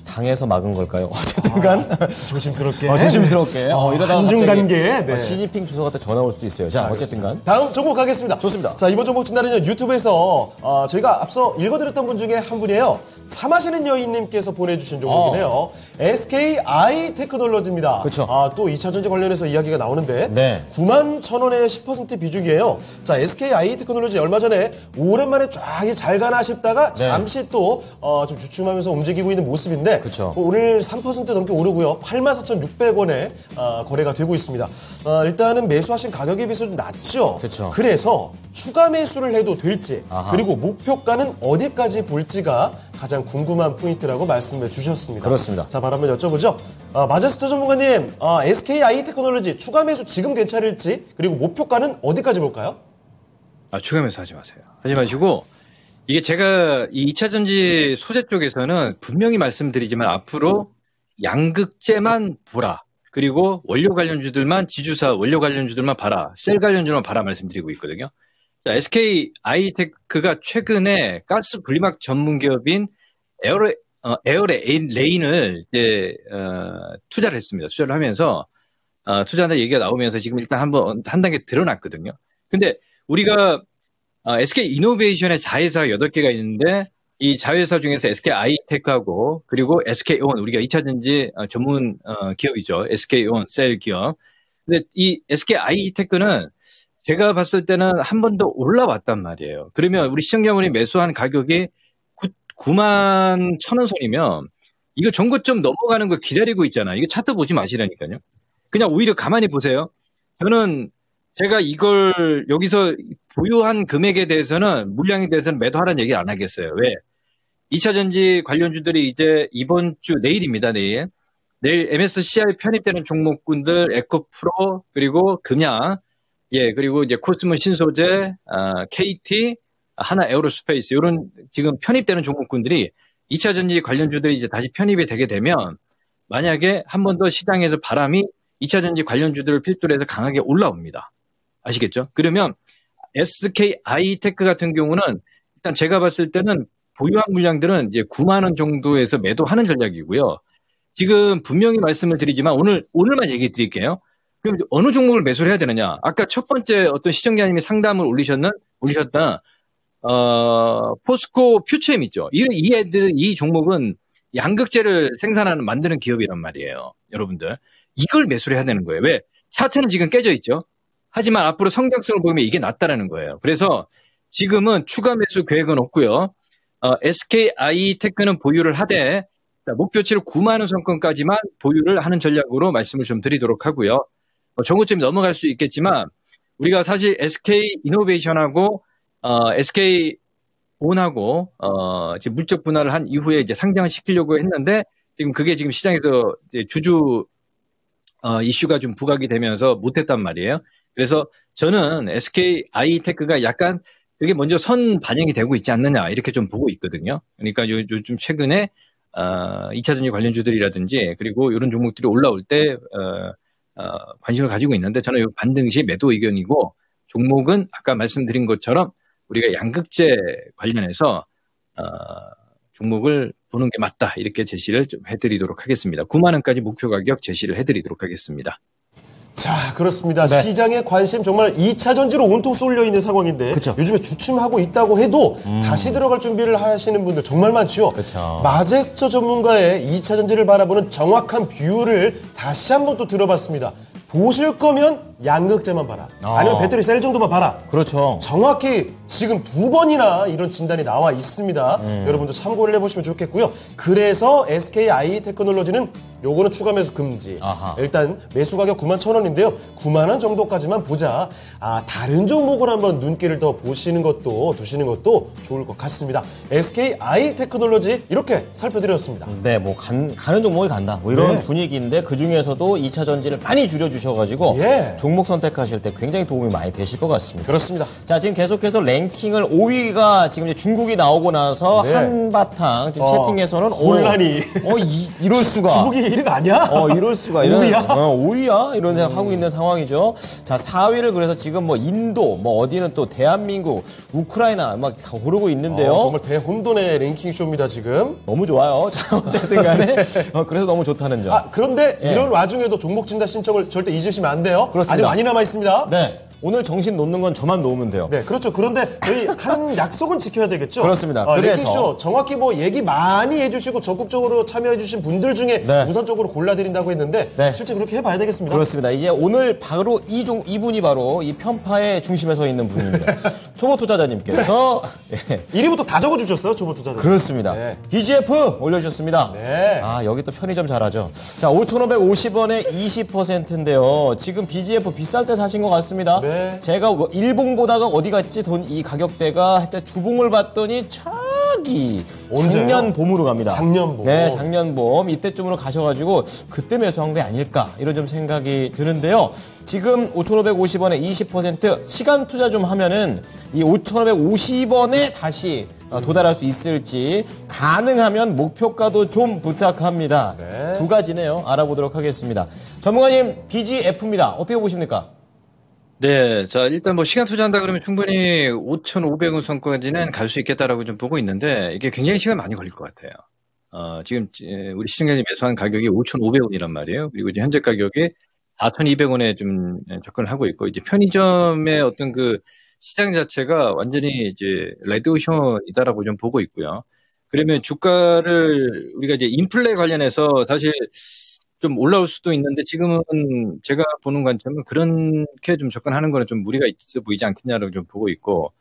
당해서 막은 걸까요? 어쨌든 간. 조심스럽게. 조심스럽게. 이러다가 한중관계. 갑자기 네. 시진핑 주석한테 전화 올 수도 있어요. 자, 어쨌든 간. 다음 종목 가겠습니다. 좋습니다. 자, 이번 종목 진단은요, 유튜브에서 저희가 앞서 읽어드렸던 분 중에 한 분이에요. 차 마시는 여인님께서 보내주신 종목이네요. SKI 테크놀로지입니다. 그쵸. 또 2차 전지 관련해서 이야기가 나오는데 네. 91,000원의 10% 비중이에요. 자, SKI 테크놀로지 얼마 전에 오랜만에 쫙 잘 가나 싶다가 네. 잠시 또 좀 주춤하면서 움직이고 있는 모습인데 그쵸. 오늘 3% 넘게 오르고요. 84,600원에 거래가 되고 있습니다. 일단은 매수하신 가격에 비해서 좀 낮죠. 그쵸. 그래서 추가 매수를 해도 될지 아하. 그리고 목표가는 어디까지 볼지가 가장 궁금한 포인트라고 말씀해 주셨습니다. 그렇습니다. 자, 바로 한번 여쭤보죠. 마제스터 전문가님, SKI 테크놀로지 추가 매수 지금 괜찮을지 그리고 목표가는 어디까지 볼까요? 추가 매수 하지 마세요. 하지 마시고, 이게 제가 이 2차 전지 소재 쪽에서는 분명히 말씀드리지만 앞으로 양극재만 보라. 그리고 원료 관련주들만, 지주사 원료 관련주들만 봐라. 셀 관련주만 봐라 말씀드리고 있거든요. 자, SK 아이테크가 최근에 가스 분리막 전문 기업인 에어레인을 이제 투자를 했습니다. 투자를 하면서 투자한다 얘기가 나오면서 지금 일단 한 단계 드러났거든요. 근데 우리가 SK 이노베이션의 자회사가 8개가 있는데 이 자회사 중에서 SK 아이테크하고 그리고 SK온 우리가 2차 전지 전문 기업이죠. SK온 셀 기업. 근데 이 SK 아이테크는 제가 봤을 때는 한 번 더 올라왔단 말이에요. 그러면 우리 시청자분이 매수한 가격이 9만 1,000원 선이면 이거 전고점 넘어가는 거 기다리고 있잖아. 이거 차트 보지 마시라니까요. 그냥 오히려 가만히 보세요. 저는 제가 이걸 여기서 보유한 금액에 대해서는 물량에 대해서는 매도하라는 얘기를 안 하겠어요. 왜? 2차 전지 관련주들이 이제 이번 주 내일입니다. 내일 MSCI 편입되는 종목군들 에코프로 그리고 금양 그리고 이제 코스모 신소재, KT, 하나 에어로스페이스 이런 지금 편입되는 종목군들이 2차 전지 관련주들이 이제 다시 편입이 되게 되면 만약에 한 번 더 시장에서 바람이 2차 전지 관련주들을 필두로 해서 강하게 올라옵니다. 아시겠죠? 그러면 SK 아이테크 같은 경우는 일단 제가 봤을 때는 보유한 물량들은 이제 9만 원 정도에서 매도하는 전략이고요. 지금 분명히 말씀을 드리지만 오늘만 얘기해 드릴게요. 그럼 어느 종목을 매수를 해야 되느냐? 아까 첫 번째 어떤 시청자님이 상담을 올리셨다. 포스코 퓨처엠 있죠. 이 종목은 양극재를 만드는 기업이란 말이에요. 여러분들. 이걸 매수를 해야 되는 거예요. 왜? 차트는 지금 깨져 있죠. 하지만 앞으로 성장성을 보면 이게 낫다라는 거예요. 그래서 지금은 추가 매수 계획은 없고요. SKI테크는 보유를 하되 목표치를 9만 원 선권까지만 보유를 하는 전략으로 말씀을 좀 드리도록 하고요. 정고점이 넘어갈 수 있겠지만 우리가 사실 SK 이노베이션하고 SK온하고 지금 물적 분할을 한 이후에 이제 상장을 시키려고 했는데 지금 그게 지금 시장에서 이제 주주 이슈가 좀 부각이 되면서 못했단 말이에요. 그래서 저는 SK 아이테크가 약간 그게 먼저 선 반영이 되고 있지 않느냐 이렇게 좀 보고 있거든요. 그러니까 요즘 최근에 2차 전지 관련주들이라든지 그리고 이런 종목들이 올라올 때 관심을 가지고 있는데 저는 이 반등시 매도 의견이고 종목은 아까 말씀드린 것처럼 우리가 양극재 관련해서 종목을 보는 게 맞다. 이렇게 제시를 좀 해드리도록 하겠습니다. 9만 원까지 목표 가격 제시를 해드리도록 하겠습니다. 자, 그렇습니다. 네. 시장의 관심 정말 2차 전지로 온통 쏠려 있는 상황인데 그쵸. 요즘에 주춤하고 있다고 해도 다시 들어갈 준비를 하시는 분들 정말 많지요. 그쵸. 마제스터 전문가의 2차 전지를 바라보는 정확한 뷰를 다시 한번 또 들어봤습니다. 보실 거면 양극재만 봐라. 아니면 배터리 셀 정도만 봐라. 그렇죠. 정확히 지금 2번이나 이런 진단이 나와 있습니다. 여러분도 참고를 해보시면 좋겠고요. 그래서 SKI 테크놀로지는 요거는 추가 매수 금지. 아하. 일단 매수 가격 91,000원인데요. 9만 원 정도까지만 보자. 다른 종목을 한번 눈길을 더 보시는 것도 두시는 것도 좋을 것 같습니다. SKI 테크놀로지 이렇게 살펴드렸습니다. 네, 뭐 가는 종목이 간다. 뭐 이런 네. 분위기인데 그 중에서도 2차 전지를 많이 줄여주셔가지고 예. 종목 선택하실 때 굉장히 도움이 많이 되실 것 같습니다. 그렇습니다. 자, 지금 계속해서 랭킹을 5위가 지금 이제 중국이 나오고 나서 네. 한바탕 지금 채팅에서는 혼란이. 이럴 수가. 중국이 1위가 아니야? 이럴 수가. 5위야? 5위야? 이런 생각하고 있는 상황이죠. 자, 4위를 그래서 지금 뭐 인도, 뭐 어디는 또 대한민국, 우크라이나 막 다 오르고 있는데요. 정말 대혼돈의 랭킹쇼입니다, 지금. 너무 좋아요. 자, 어쨌든 간에. 그래서 너무 좋다는 점. 그런데 예. 이런 와중에도 종목 진단 신청을 절대 잊으시면 안 돼요. 그렇습니다. 아직 많이 남아 있습니다. 네. 오늘 정신 놓는 건 저만 놓으면 돼요. 네, 그렇죠. 그런데 저희 한 약속은 지켜야 되겠죠. 그렇습니다. 그래서 랭킹쇼 정확히 뭐 얘기 많이 해주시고 적극적으로 참여해주신 분들 중에 네. 우선적으로 골라드린다고 했는데 네. 실제 그렇게 해봐야 되겠습니다. 그렇습니다. 이제 오늘 바로 이분이 바로 이 편파의 중심에 서 있는 분입니다. 초보 투자자님께서 예. 1위부터 다 적어주셨어요, 초보 투자들. 그렇습니다. 네. BGF 올려주셨습니다. 네. 여기 또 편의점 잘하죠. 자, 5,550원에 20%인데요. 지금 BGF 비쌀 때 사신 것 같습니다. 네. 제가 일봉 보다가 어디 갔지 이 가격대가 할 때 주봉을 봤더니 저기 언제요? 작년 봄으로 갑니다. 작년 봄. 네, 작년 봄 이때쯤으로 가셔가지고 그때 매수한 게 아닐까 이런 좀 생각이 드는데요. 지금 5,550원에 20% 시간 투자 좀 하면은 이 5,550원에 다시 도달할 수 있을지 가능하면 목표가도 좀 부탁합니다. 네. 두 가지네요. 알아보도록 하겠습니다. 전문가님 BGF입니다. 어떻게 보십니까? 네, 자, 일단 뭐 시간 투자한다 그러면 충분히 5,500원 선까지는 갈 수 있겠다라고 좀 보고 있는데 이게 굉장히 시간 많이 걸릴 것 같아요. 지금 우리 시청자님 매수한 가격이 5,500원이란 말이에요. 그리고 이제 현재 가격이 4,200원에 좀 접근을 하고 있고 이제 편의점의 어떤 그 시장 자체가 완전히 이제 레드오션이다라고 좀 보고 있고요. 그러면 주가를 우리가 이제 인플레 관련해서 사실 좀 올라올 수도 있는데 지금은 제가 보는 관점은 그렇게 좀 접근하는 거는 좀 무리가 있어 보이지 않겠냐라고 좀 보고 있고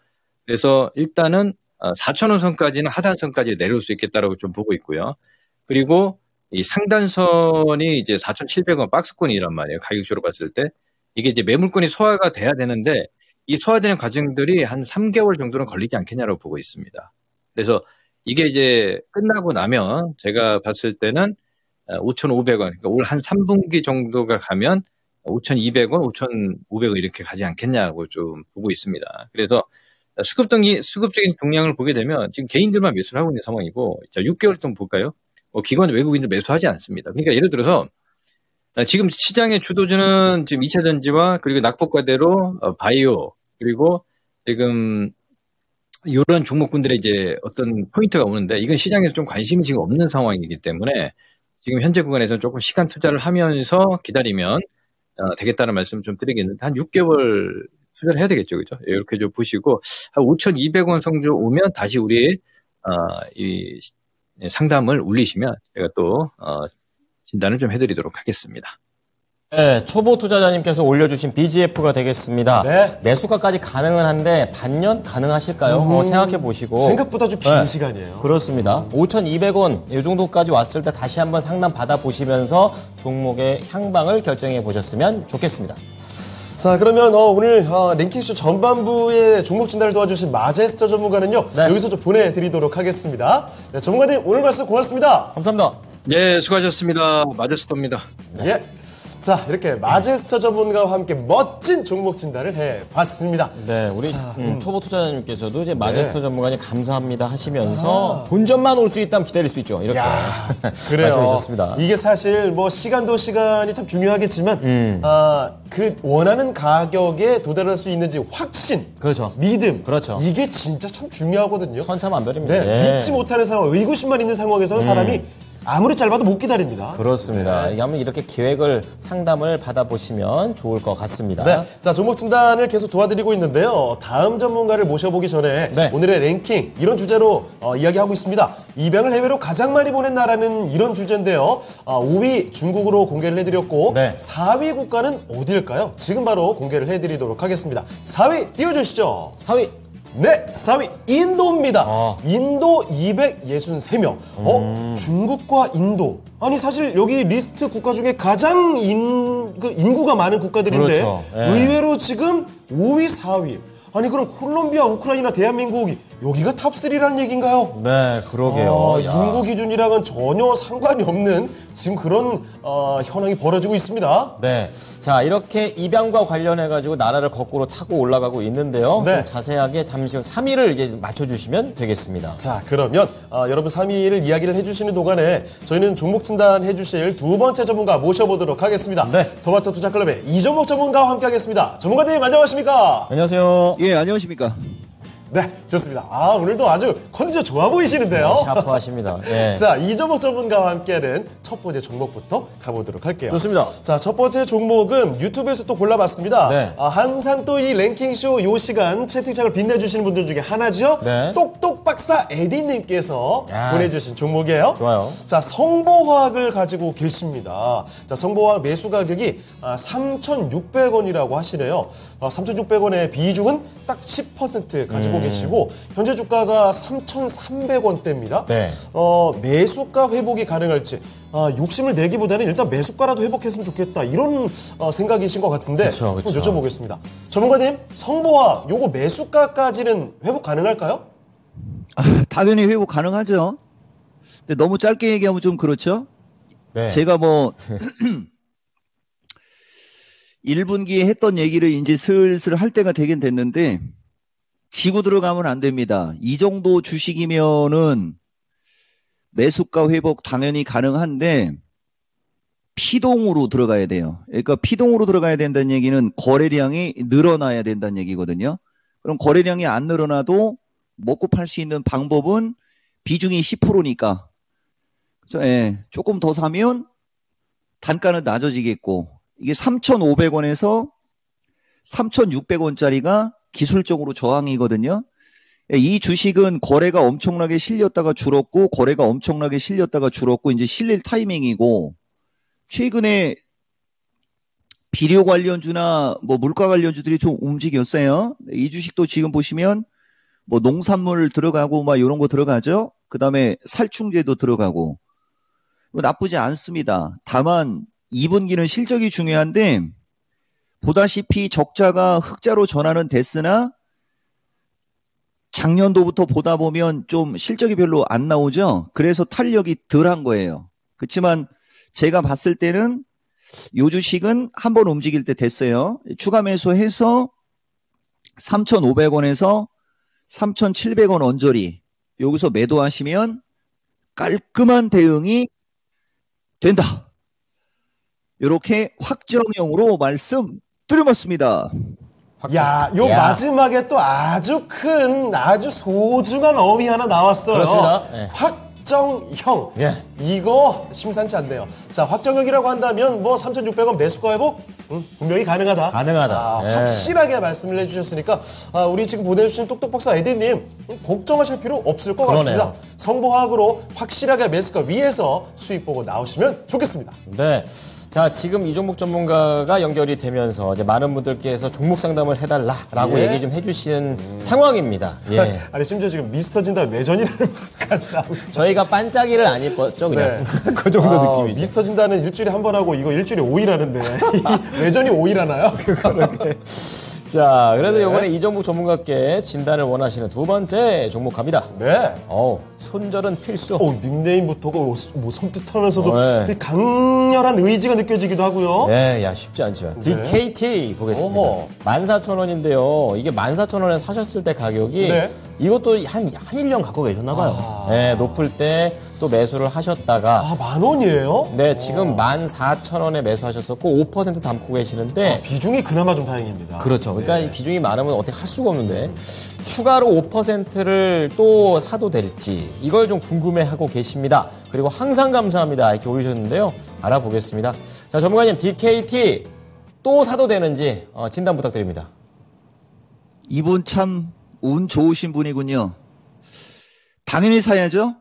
그래서 일단은 4,000원 선까지는 하단선까지 내려올 수 있겠다라고 좀 보고 있고요. 그리고 이 상단선이 이제 4,700원 박스권이란 말이에요. 가격적으로 봤을 때 이게 이제 매물권이 소화가 돼야 되는데 이 소화되는 과정들이 한 3개월 정도는 걸리지 않겠냐라고 보고 있습니다. 그래서 이게 이제 끝나고 나면 제가 봤을 때는 5,500원, 그러니까 올 한 3분기 정도가 가면 5,200원, 5,500원 이렇게 가지 않겠냐고 좀 보고 있습니다. 그래서 수급적인 동향을 보게 되면 지금 개인들만 매수를 하고 있는 상황이고, 자, 6개월 동안 볼까요? 기관 외국인들 매수하지 않습니다. 그러니까 예를 들어서 지금 시장의 주도주는 지금 2차 전지와 그리고 낙폭과대로 바이오 그리고 지금 이런 종목군들의 이제 어떤 포인트가 오는데 이건 시장에서 좀 관심이 지금 없는 상황이기 때문에 지금 현재 구간에서는 조금 시간 투자를 하면서 기다리면 되겠다는 말씀을 좀 드리겠는데 한 6개월 투자를 해야 되겠죠, 그죠? 이렇게 좀 보시고 한 5,200원 성적 오면 다시 우리 이 상담을 올리시면 제가 또 진단을 좀 해드리도록 하겠습니다. 네, 초보 투자자님께서 올려주신 BGF가 되겠습니다. 네. 매수가까지 가능은 한데 반년 가능하실까요? 생각해 보시고. 생각보다 좀 긴 네. 시간이에요. 그렇습니다. 5,200원 이 정도까지 왔을 때 다시 한번 상담 받아보시면서 종목의 향방을 결정해 보셨으면 좋겠습니다. 자, 그러면 오늘 랭킹쇼 전반부의 종목 진단을 도와주신 마제스터 전문가는요. 네. 여기서 좀 보내드리도록 하겠습니다. 네, 전문가님 오늘 말씀 고맙습니다. 감사합니다. 네, 수고하셨습니다. 마제스터입니다. 예. 자, 이렇게 마제스터 전문가와 함께 멋진 종목 진단을 해봤습니다. 네, 우리 초보 투자자님께서도 이제 마제스터 전문가님 감사합니다 하시면서 본전만 올 수 있다면 기다릴 수 있죠. 이렇게 그래요. 말씀해 주셨습니다. 이게 사실 뭐 시간도 시간이 참 중요하겠지만 그 원하는 가격에 도달할 수 있는지 확신, 그렇죠. 믿음, 그렇죠. 이게 진짜 참 중요하거든요. 천차만별입니다. 네, 예. 믿지 못하는 상황, 의구심만 있는 상황에서는 사람이 아무리 짧아도 못 기다립니다. 그렇습니다. 이게 한번 이렇게 계획을 상담을 받아보시면 좋을 것 같습니다. 네. 자, 종목 진단을 계속 도와드리고 있는데요. 다음 전문가를 모셔보기 전에 네. 오늘의 랭킹 이런 주제로 이야기하고 있습니다. 입양을 해외로 가장 많이 보낸 나라는 이런 주제인데요. 5위 중국으로 공개를 해드렸고 네. 4위 국가는 어디일까요? 지금 바로 공개를 해드리도록 하겠습니다. 4위 띄워주시죠. 4위. 네, 4위 인도입니다. 인도 263명. 중국과 인도. 아니 사실 여기 리스트 국가 중에 가장 인구가 많은 국가들인데 그렇죠. 예. 의외로 지금 5위, 4위. 아니 그럼 콜롬비아, 우크라이나, 대한민국이 여기가 탑3라는 얘기인가요? 네, 그러게요. 야. 인구 기준이랑은 전혀 상관이 없는 지금 그런 현황이 벌어지고 있습니다. 네. 자, 이렇게 입양과 관련해가지고 나라를 거꾸로 타고 올라가고 있는데요. 네. 좀 자세하게 잠시 후 3위를 이제 맞춰주시면 되겠습니다. 자, 그러면 여러분 3위를 이야기를 해주시는 동안에 저희는 종목 진단 해주실 두 번째 전문가 모셔보도록 하겠습니다. 네. 토마토 투자클럽의 이종목 전문가와 함께하겠습니다. 전문가님 안녕하십니까? 안녕하세요. 예, 안녕하십니까. 네, 좋습니다. 오늘도 아주 컨디션 좋아 보이시는데요. 샤프하십니다. 예. 자, 이종목 전문가와 함께하는 첫 번째 종목부터 가보도록 할게요. 좋습니다. 자, 첫 번째 종목은 유튜브에서 또 골라봤습니다. 네. 항상 또 이 랭킹쇼 요 시간 채팅창을 빛내주시는 분들 중에 하나죠. 네. 똑똑 박사 에디님께서 보내주신 종목이에요. 좋아요. 자, 성보화학을 가지고 계십니다. 자, 성보화학 매수 가격이 3,600원이라고 하시네요. 3,600원의 비중은 딱 10% 가지고 계시고 현재 주가가 3,300원대입니다. 네. 매수가 회복이 가능할지 욕심을 내기보다는 일단 매수가라도 회복했으면 좋겠다 이런 생각이신 것 같은데 그쵸. 한번 여쭤보겠습니다. 전문가님, 성보화 요거 매수가까지는 회복 가능할까요? 당연히 회복 가능하죠. 근데 너무 짧게 얘기하면 좀 그렇죠. 네. 제가 뭐 1분기에 했던 얘기를 이제 슬슬 할 때가 되긴 됐는데 지고 들어가면 안 됩니다. 이 정도 주식이면은 매수가 회복 당연히 가능한데 피동으로 들어가야 돼요. 그러니까 피동으로 들어가야 된다는 얘기는 거래량이 늘어나야 된다는 얘기거든요. 그럼 거래량이 안 늘어나도 먹고 팔 수 있는 방법은 비중이 10%니까 예, 조금 더 사면 단가는 낮아지겠고 이게 3,500원에서 3,600원짜리가 기술적으로 저항이거든요. 이 주식은 거래가 엄청나게 실렸다가 줄었고 거래가 엄청나게 실렸다가 줄었고 이제 실릴 타이밍이고 최근에 비료 관련주나 뭐 물가 관련주들이 좀 움직였어요. 이 주식도 지금 보시면 뭐 농산물 들어가고 막 이런 거 들어가죠. 그다음에 살충제도 들어가고 나쁘지 않습니다. 다만 2분기는 실적이 중요한데 보다시피 적자가 흑자로 전환은 됐으나 작년도부터 보다 보면 좀 실적이 별로 안 나오죠. 그래서 탄력이 덜한 거예요. 그렇지만 제가 봤을 때는 이 주식은 한번 움직일 때 됐어요. 추가 매수해서 3,500원에서 3,700원 언저리 여기서 매도하시면 깔끔한 대응이 된다. 이렇게 확정형으로 말씀드려봤습니다. 야, 요 마지막에 또 아주 큰, 아주 소중한 어휘 하나 나왔어요. 그렇습니다. 네. 확정형. 예. 이거 심상치 않네요. 자, 확정형이라고 한다면 뭐 3,600원 매수가 회복? 분명히 가능하다. 가능하다. 예. 확실하게 말씀을 해주셨으니까 우리 지금 보내주신 똑똑박사 에디님 걱정하실 필요 없을 것 그러네요. 같습니다. 성보학으로 확실하게 매수가 위에서 수익 보고 나오시면 좋겠습니다. 네. 자, 지금 이종목 전문가가 연결이 되면서 이제 많은 분들께서 종목 상담을 해달라라고 예. 얘기 좀 해주시는 상황입니다. 예. 아니 심지어 지금 미스터 진단 매전이라는 말까지 나오고 있어요. 저희가 반짝이를 안 입었죠, 그냥. 네. 그 정도 느낌이죠. 미스터 진단은 일주일에 한 번 하고 이거 일주일에 5일 하는데 외전이 5일 하나요? 자, 그래도 이번에 이종목 전문가께 진단을 원하시는 두 번째 종목 갑니다. 네. 손절은 필수. 닉네임부터가 뭐 섬뜩하면서도 네. 강렬한 의지가 느껴지기도 하고요. 네, 야, 쉽지 않죠. DKT 보겠습니다. 어허. 14,000원인데요. 이게 14,000원에 사셨을 때 가격이 네. 이것도 한 1년 갖고 계셨나봐요. 네, 높을 때 또 매수를 하셨다가. 10,000원이에요? 네, 지금 14,000원에 매수하셨었고 5% 담고 계시는데. 비중이 그나마 좀 다행입니다. 그렇죠. 그러니까 이 비중이 많으면 어떻게 할 수가 없는데 추가로 5%를 또 사도 될지 이걸 좀 궁금해하고 계십니다. 그리고 항상 감사합니다 이렇게 올리셨는데요. 알아보겠습니다. 자, 전문가님 DKT 또 사도 되는지 진단 부탁드립니다. 이분 참 운 좋으신 분이군요. 당연히 사야죠.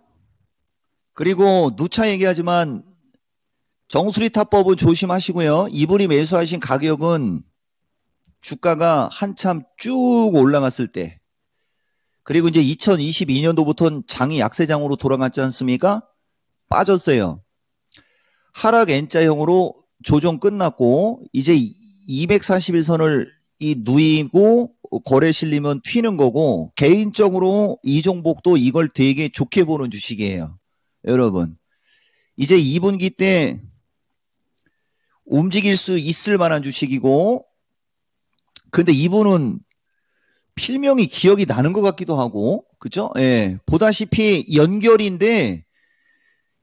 그리고 누차 얘기하지만 정수리 타법은 조심하시고요. 이분이 매수하신 가격은 주가가 한참 쭉 올라갔을 때, 그리고 이제 2022년도부터는 장이 약세장으로 돌아갔지 않습니까? 빠졌어요. 하락 N자형으로 조정 끝났고 이제 241선을 누이고 거래 실리면 튀는 거고, 개인적으로 이 종목도 이걸 되게 좋게 보는 주식이에요. 여러분, 이제 2분기 때 움직일 수 있을 만한 주식이고, 근데 이분은 필명이 기억이 나는 것 같기도 하고, 그죠? 예. 보다시피 연결인데,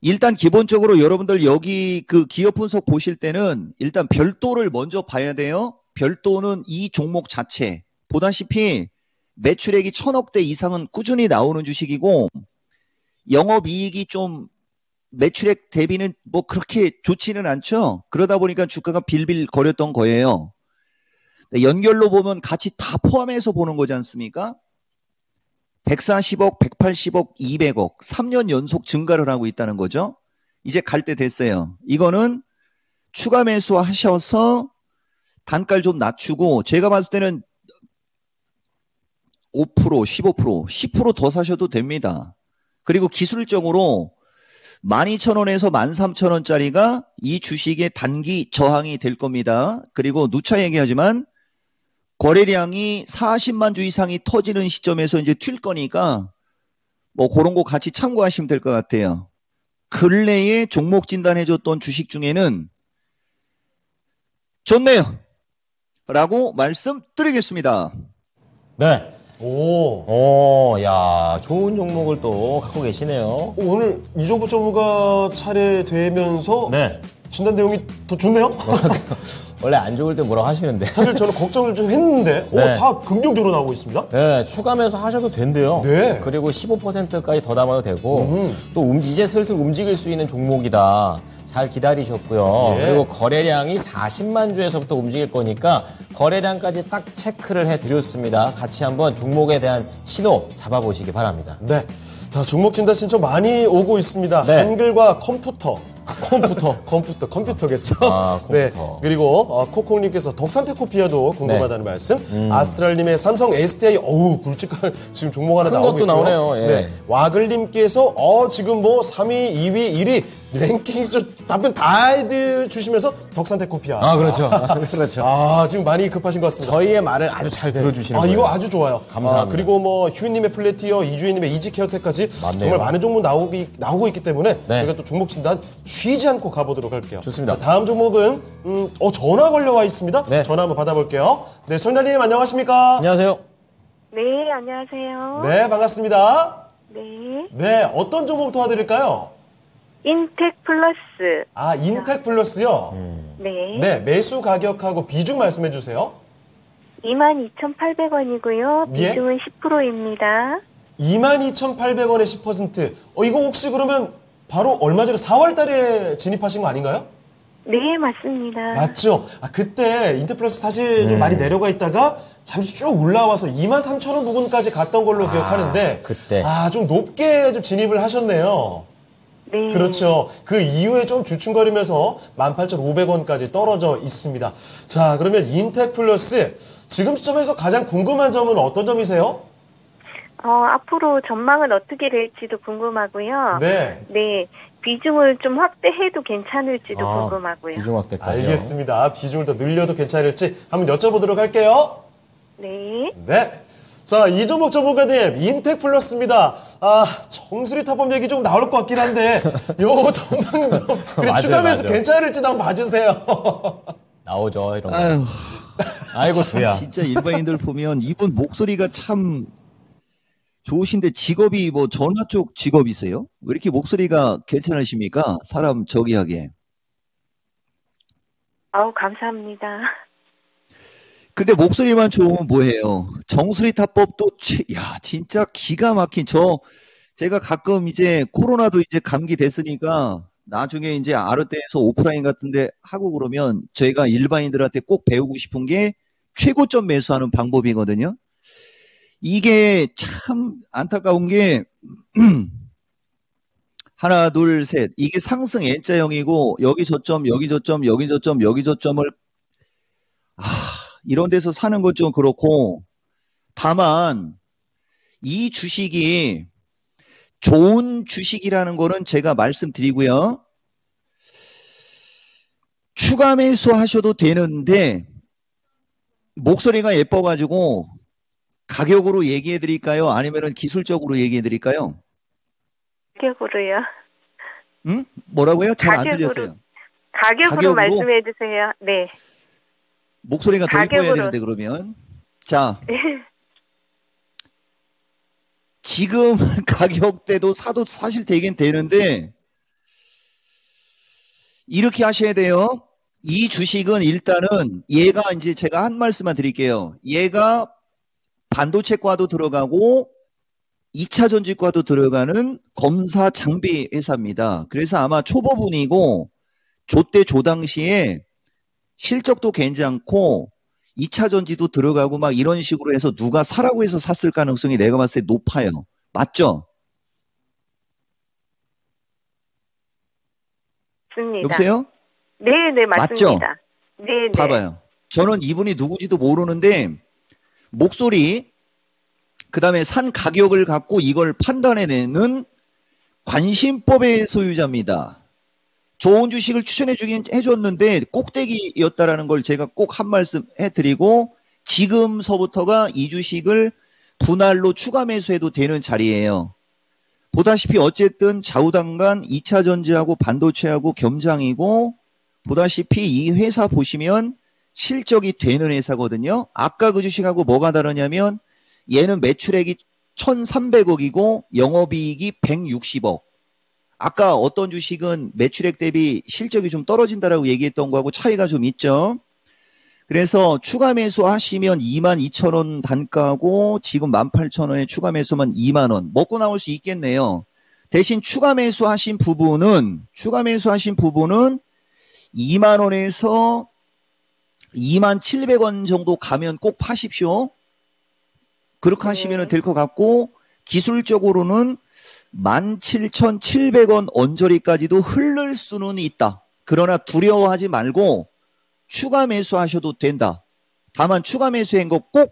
일단 기본적으로 여러분들 여기 그 기업 분석 보실 때는 일단 별도를 먼저 봐야 돼요. 별도는 이 종목 자체. 보다시피 매출액이 1,000억대 이상은 꾸준히 나오는 주식이고, 영업이익이 좀 매출액 대비는 뭐 그렇게 좋지는 않죠. 그러다 보니까 주가가 빌빌 거렸던 거예요. 연결로 보면 같이 다 포함해서 보는 거지 않습니까? 140억, 180억, 200억, 3년 연속 증가를 하고 있다는 거죠. 이제 갈 때 됐어요. 이거는 추가 매수 하셔서 단가를 좀 낮추고, 제가 봤을 때는 5%, 15%, 10% 더 사셔도 됩니다. 그리고 기술적으로 12,000원에서 13,000원짜리가 이 주식의 단기 저항이 될 겁니다. 그리고 누차 얘기하지만 거래량이 40만 주 이상이 터지는 시점에서 이제 튈 거니까 뭐 그런 거 같이 참고하시면 될 것 같아요. 근래에 종목 진단해줬던 주식 중에는 좋네요 라고 말씀드리겠습니다. 네. 오. 좋은 종목을 또 갖고 계시네요. 오늘 이종부 전무가 차례되면서 네. 진단 내용이 더 좋네요? 원래 안 좋을 때 뭐라고 하시는데. 사실 저는 걱정을 좀 했는데 네. 다 긍정적으로 나오고 있습니다. 네, 추가 매수 하셔도 된대요. 네. 그리고 15%까지 더 담아도 되고, 또 이제 슬슬 움직일 수 있는 종목이다. 잘 기다리셨고요. 예. 그리고 거래량이 40만 주에서부터 움직일 거니까 거래량까지 딱 체크를 해드렸습니다. 같이 한번 종목에 대한 신호 잡아보시기 바랍니다. 네. 자, 종목 진단 신청 많이 오고 있습니다. 네. 한글과 컴퓨터겠죠. 컴퓨터. 네. 그리고 코콩님께서 덕산테코피아도 궁금하다는 말씀. 아스트랄님의 삼성 SDI 굵직한 지금 종목 하나 큰 나오고 것도 있고요. 나오네요. 예. 네. 와글님께서 지금 뭐 3위, 2위, 1위 랭킹 답변 다 해주시면서 덕산테코피아. 그렇죠. 그렇죠. 지금 많이 급하신 것 같습니다. 저희의 말을 아주 잘 들어주시는 거예요. 이거 아주 좋아요. 감사합니다. 그리고 뭐 휴님의 플래티어, 이주희님의 이지케어텍까지 맞네요. 정말 많은 종목 나오고 있기 때문에 네. 저희가 또 종목 진단 쉬지 않고 가보도록 할게요. 좋습니다. 자, 다음 종목은 전화 걸려와 있습니다. 네. 전화 한번 받아볼게요. 네, 청자님 안녕하십니까? 안녕하세요. 네, 안녕하세요. 네, 반갑습니다. 네. 네, 어떤 종목 도와드릴까요? 인텍 플러스. 인텍 플러스요. 네. 네, 매수 가격하고 비중 말씀해 주세요. 22,800원이고요. 예? 비중은 10%입니다. 22,800원에 10%. 이거 혹시 그러면 바로 얼마 전에 4월 달에 진입하신 거 아닌가요? 네, 맞습니다. 맞죠? 그때 인터플러스 사실 좀 많이 내려가 있다가 잠시 쭉 올라와서 23,000원 부근까지 갔던 걸로 기억하는데 그때. 좀 높게 좀 진입을 하셨네요. 네. 그렇죠. 그 이후에 좀 주춤거리면서 18,500원까지 떨어져 있습니다. 자, 그러면 인텍플러스 지금 시점에서 가장 궁금한 점은 어떤 점이세요? 앞으로 전망은 어떻게 될지도 궁금하고요. 네. 네. 비중을 좀 확대해도 괜찮을지도 궁금하고요. 비중 확대까지요. 알겠습니다. 비중을 더 늘려도 괜찮을지 한번 여쭤보도록 할게요. 네. 네. 자, 이종목 전문가님, 인텍플러스입니다. 정수리 타법 얘기 좀 나올 것 같긴 한데, 요 전망 좀, 그래, 맞아요, 추가면서 맞아요. 괜찮을지 한번 봐주세요. 나오죠, 이런 거. 아유, 아이고, 두야. 진짜 일반인들 보면 이분 목소리가 참 좋으신데 직업이 뭐 전화 쪽 직업이세요? 왜 이렇게 목소리가 괜찮으십니까? 사람 저기 하게. 아우, 감사합니다. 근데 목소리만 좋으면 뭐해요? 정수리 타법도 야 진짜 기가 막힌 제가 가끔 이제 코로나도 이제 감기 됐으니까 나중에 이제 아르떼에서 오프라인 같은데 하고 그러면 저희가 일반인들한테 꼭 배우고 싶은 게 최고점 매수하는 방법이거든요. 이게 참 안타까운 게 하나 둘 셋 이게 상승 N자형이고 여기 저점 여기 저점 여기 저점 여기 저점을 이런 데서 사는 것 좀 그렇고, 다만 이 주식이 좋은 주식이라는 거는 제가 말씀드리고요. 추가 매수 하셔도 되는데 목소리가 예뻐가지고 가격으로 얘기해 드릴까요? 아니면 기술적으로 얘기해 드릴까요? 가격으로요. 응? 뭐라고요? 잘 안 가격으로. 들렸어요. 가격으로 가격으로? 말씀해 주세요. 네. 목소리가 더 가격으로. 이뻐야 되는데 그러면. 자, 지금 가격대도 사도 사실 되긴 되는데 이렇게 하셔야 돼요. 이 주식은 일단은 얘가 이제 제가 한 말씀만 드릴게요. 얘가 반도체과도 들어가고 2차 전지과도 들어가는 검사 장비 회사입니다. 그래서 아마 초보분이고 조때 조 당시에 실적도 괜찮고 2차 전지도 들어가고 막 이런 식으로 해서 누가 사라고 해서 샀을 가능성이 내가 봤을 때 높아요. 맞죠? 맞습니다. 여보세요? 네, 네, 맞습니다. 맞죠? 네, 네. 봐봐요. 저는 이분이 누구지도 모르는데 목소리 그다음에 산 가격을 갖고 이걸 판단해내는 관심법의 소유자입니다. 좋은 주식을 추천해 주긴 해줬는데 꼭대기였다라는 걸 제가 꼭 한 말씀 해드리고 지금서부터가 이 주식을 분할로 추가 매수해도 되는 자리예요. 보다시피 어쨌든 좌우당간 2차 전지하고 반도체하고 겸장이고 보다시피 이 회사 보시면 실적이 되는 회사거든요. 아까 그 주식하고 뭐가 다르냐면 얘는 매출액이 1,300억이고 영업이익이 160억. 아까 어떤 주식은 매출액 대비 실적이 좀 떨어진다라고 얘기했던 거하고 차이가 좀 있죠. 그래서 추가 매수 하시면 22,000원 단가고 지금 18,000원에 추가 매수만 2만원 먹고 나올 수 있겠네요. 대신 추가 매수하신 부분은 2만원에서 27,000원 정도 가면 꼭 파십시오. 그렇게 하시면 될 것 같고 기술적으로는 17,700원 언저리까지도 흐를 수는 있다. 그러나 두려워하지 말고 추가 매수하셔도 된다. 다만 추가 매수한 거 꼭